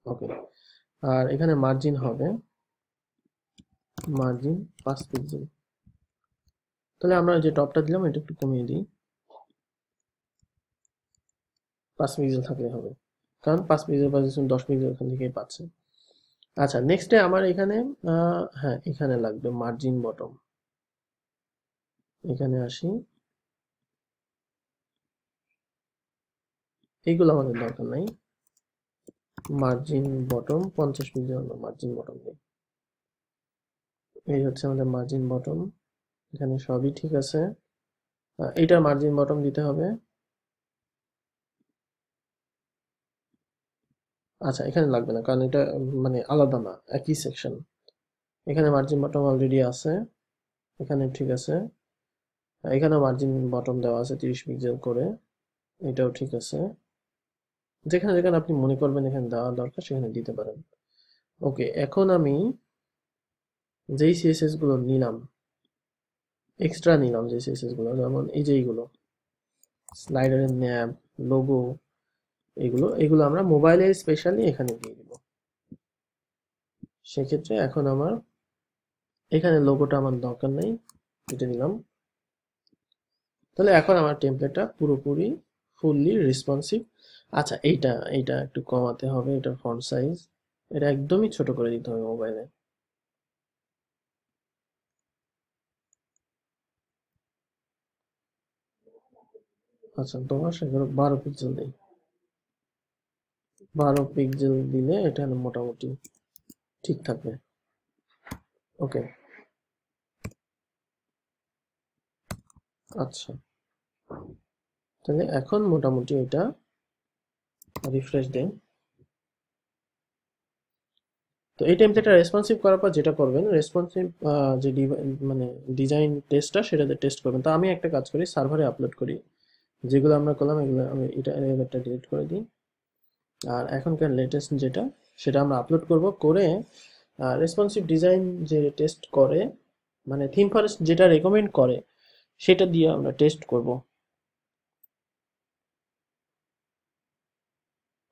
ওকে, আর এখানে মার্জিন হবে মার্জিন 5 পিক্সেল। তাহলে আমরা যে টপটা দিলাম এটা একটু কমিয়ে দিই, 5 পিক্সেল থাকলে হবে, কারণ 5 পিক্সেল পজিশন 10 পিক্সেল ওখান থেকেই পাচ্ছে। আচ্ছা, নেক্সটে আমার এখানে হ্যাঁ এখানে লাগবে মার্জিন বটম। এখানে আসি, এইগুলো আমাদের দরকার নাই। মার্জিন বটম 50 পিক্সেল আমরা মার্জিন বটম দিই। এই হচ্ছে আমাদের মার্জিন বটম, এখানে সবই ঠিক আছে। এইটার মার্জিন বটম দিতে হবে। আচ্ছা, এখানে লাগবে না, কারণ এটা মানে আলাদা না, একই সেকশন। এখানে মার্জিন বটম অলরেডি আছে, এখানে ঠিক আছে। এখানে মার্জিন বটম দেওয়া আছে 30 পিক্সেল করে, এটাও ঠিক আছে। যেখানে যেখানে আপনি মনে করবেন এখানে দেওয়া দরকার সেখানে দিতে পারেন। ওকে, এখন আমি যেই সিএসএস গুলো নিলাম, এক্সট্রা নিলাম যে সিএসএস গুলো, যেমন এই যে এইগুলো স্লাইডারের ন্যাব, লোগো, এগুলো এগুলো আমরা মোবাইলে স্পেশালি এখানে দিয়ে দিব। সেক্ষেত্রে এখন আমার এখানে লোগোটা আমার দরকার নেই, এটা নিলাম। তাহলে এখন আমার টেমপ্লেটটা পুরোপুরি ফুললি রেসপন্সিভ। আচ্ছা, এইটা এইটা একটু কমাতে হবে, এটার ফন্ট সাইজ এটা একদমই ছোট করে দিতে হবে মোবাইলে। আচ্ছা, 12 পিক্সেল দিই। 12 পিক্সেল দিলে এটা মোটামুটি ঠিক থাকবে। ওকে, আচ্ছা, তাহলে এখন মোটামুটি এটা রিফ্রেশ দেন। তো এই টেমপ্লেটটা রেসপন্সিভ করার পর যেটা করবেন, রেসপন্সিভ যে মানে ডিজাইন টেস্টটা সেটাতে টেস্ট করবেন। তো আমি একটা কাজ করি, সার্ভারে আপলোড করি যেগুলো আমরা করলাম, এগুলো আমি এটা ডিলিট করে দিই। আর এখনকার লেটেস্ট যেটা সেটা আমরা আপলোড করব, করে রেসপন্সিভ ডিজাইন যে টেস্ট করে, মানে থিম ফরেস্ট যেটা রেকমেন্ড করে সেটা দিয়ে আমরা টেস্ট করব।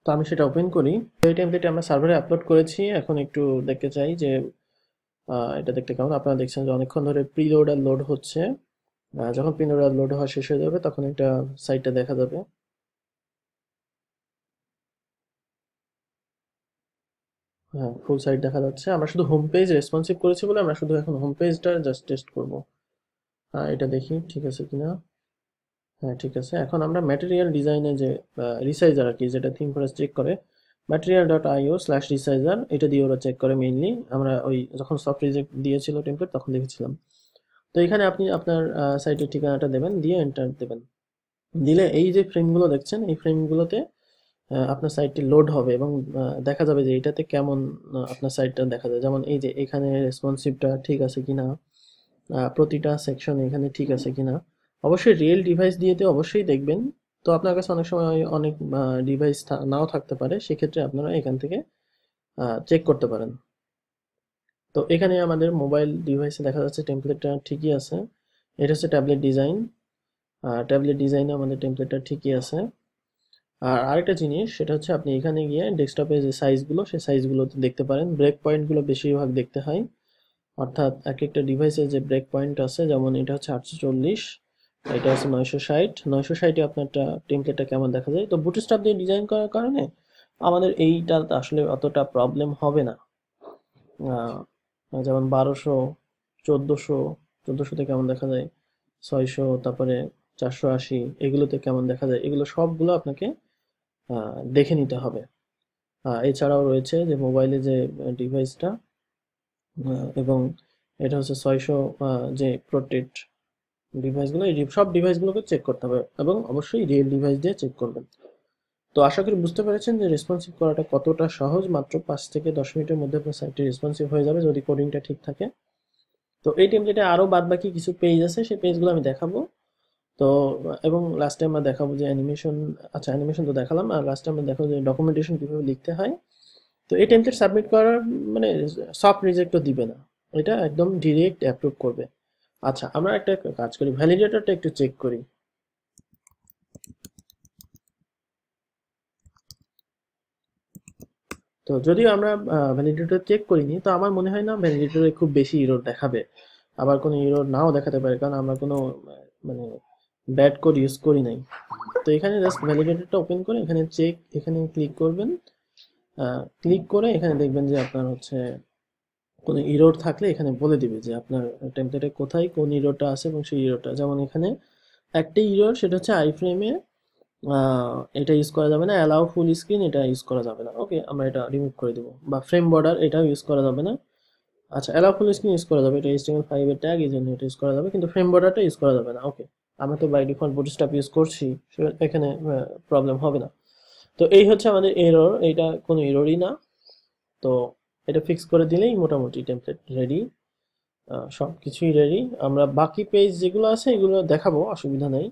তো আমি সেটা ওপেন করি। তো এই টেমপ্লেটে আমরা সার্ভারে আপলোড করেছি, এখন একটু দেখতে চাই যে এটা দেখতে কেমন। আপনারা দেখছেন যে অনেকক্ষণ ধরে প্রিলোড আর লোড হচ্ছে। যখন প্রিলোড আর লোড হওয়া শেষ হয়ে যাবে তখন এটা সাইটটা দেখা যাবে। হ্যাঁ, ফুল সাইট দেখা যাচ্ছে। আমরা শুধু হোম পেজ রেসপন্সিভ করেছি বলে আমরা শুধু এখন হোম পেজটা জাস্ট টেস্ট করব। এটা দেখি ঠিক আছে কিনা। হ্যাঁ, ঠিক আছে। এখন আমরা ম্যাটেরিয়াল ডিজাইনে যে রিসাইজার আর কি, যেটা থিম ফরেস্ট চেক করে, material.io/resizer এটা দিয়ে ওরা চেক করে মেইনলি। আমরা ওই যখন সফট রিজেক্ট দিয়েছিল টেমপ্লেট তখন দেখেছিলাম। তো এখানে আপনি আপনার সাইটের ঠিকানাটা দেবেন, দিয়ে এন্টার দেবেন। দিলে এই যে ফ্রেমগুলো দেখছেন এই ফ্রেমগুলোতে আপনার সাইটটি লোড হবে এবং দেখা যাবে যে এটাতে কেমন আপনার সাইটটা দেখা যায়। যেমন এই যে এখানে রেসপন্সিভটা ঠিক আছে কিনা, প্রতিটা সেকশন এখানে ঠিক আছে কিনা। অবশ্যই রিয়েল ডিভাইস দিয়েতে অবশ্যই দেখবেন। তো আপনার কাছে অনেক সময় অনেক ডিভাইস নাও থাকতে পারে, সেক্ষেত্রে আপনারা এখান থেকে চেক করতে পারেন। তো এখানে আমাদের মোবাইল ডিভাইসে দেখা যাচ্ছে টেমপ্লেটটা ঠিকই আছে। এটা হচ্ছে ট্যাবলেট ডিজাইন, ট্যাবলেট ডিজাইনে আমাদের টেমপ্লেটটা ঠিকই আছে। আর আরেকটা জিনিস সেটা হচ্ছে আপনি এখানে গিয়ে ডেস্কটপে যে সাইজগুলো সেই সাইজগুলো দেখতে পারেন। ব্রেক পয়েন্টগুলো বেশিরভাগ দেখতে হয়, অর্থাৎ এক একটা ডিভাইসের যে ব্রেক পয়েন্ট আছে, যেমন এটা হচ্ছে 840, এটা হচ্ছে 960। 960-এ আপনারটা টেমপ্লেটটা কেমন দেখা যায়। তো বুটস্ট্র্যাপ দিয়ে ডিজাইন করার কারণে আমাদের এইটা আসলে অতটা প্রবলেম হবে না। যেমন 1200, 1400, 1400-তে কেমন দেখা যায়, 600, তারপরে 480, এগুলোতে কেমন দেখা যায়, এগুলো সবগুলো আপনাকে দেখে নিতে হবে। এছাড়াও রয়েছে যে মোবাইলে যে ডিভাইসটা এবং এটা হচ্ছে 600 যে প্রোটেক্ট ডিভাইসগুলো, এই সব ডিভাইসগুলোকে চেক করতে হবে এবং অবশ্যই রিয়েল ডিভাইস দিয়ে চেক করবেন। তো আশা করি বুঝতে পেরেছেন যে রেসপন্সিভ করাটা কতটা সহজ। মাত্র 5 থেকে 10 মিনিটের মধ্যে আপনার সাইটটি রেসপন্সিভ হয়ে যাবে যদি কোডিংটা ঠিক থাকে। তো এই টেমপ্লেটে আরও বাদ বাকি কিছু পেজ আছে, সেই পেজগুলো আমি দেখাবো। তো এবং লাস্টে আমরা দেখাবো যে অ্যানিমেশন, আচ্ছা অ্যানিমেশন তো দেখালাম, আর লাস্টে আমরা দেখাবো যে ডকুমেন্টেশন কীভাবে লিখতে হয়। তো এই টেমপ্লেট সাবমিট করার মানে সফট রিজেক্টও দিবে না, এটা একদম ডিরেক্ট অ্যাপ্রুভ করবে। আচ্ছা আমরা একটা কাজ করি, ভ্যালিডেটরটা একটু চেক করি। তো যদিও আমরা ভ্যালিডেটর চেক করিনি, তো আমার মনে হয় না ভ্যালিডেটরে খুব বেশি ইরর দেখাবে। আবার কোনো ইরর নাও দেখাতে পারে, কারণ আমরা কোনো মানে ব্যাড কোড ইউজ করি নাই। তো এখানে জাস্ট ভ্যালিডেটরটা ওপেন করে এখানে চেক, এখানে ক্লিক করবেন। ক্লিক করে এখানে দেখবেন যে আপনার হচ্ছে কোনো ইরর থাকলে এখানে বলে দিবে যে আপনার টেমপ্লেটে কোথায় কোন ইররটা আছে এবং সেই ইররটা। যেমন এখানে একটা ইরর, সেটা হচ্ছে আই ফ্রেমে এটা ইউজ করা যাবে না, অ্যালাউ ফুল স্ক্রিন এটা ইউজ করা যাবে না। ওকে, আমরা এটা রিমুভ করে দেবো। বা ফ্রেম বর্ডার এটাও ইউজ করা যাবে না। আচ্ছা অ্যালাউ ফুল স্ক্রিন ইউজ করা যাবে, এটা HTML5 এর ট্যাগ, এই জন্য এটা ইউজ করা যাবে, কিন্তু ফ্রেম বর্ডারটা ইউজ করা যাবে না। ওকে, আমরা তো বাই ডিফল্ট বুটস্ট্র্যাপ ইউজ করছি, এখানে প্রবলেম হবে না। তো এই হচ্ছে আমাদের এরর, এইটা কোনো এররই না। তো এটা ফিক্স করে দিলেই মোটামুটি টেমপ্লেট রেডি, সব কিছুই রেডি। আমরা বাকি পেজ যেগুলো আছে এগুলো দেখাবো, অসুবিধা নেই।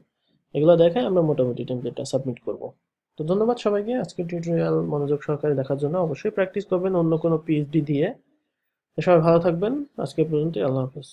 এগুলো দেখাই আমরা মোটামুটি টেমপ্লেটটা সাবমিট করব। তো ধন্যবাদ সবাইকে আজকে টিউটোরিয়াল মনোযোগ সহকারে দেখার জন্য। অবশ্যই প্র্যাকটিস করবেন অন্য কোনো পিএইচডি দিয়ে। সবাই ভালো থাকবেন, আজকে পর্যন্ত, আল্লাহ হাফেজ।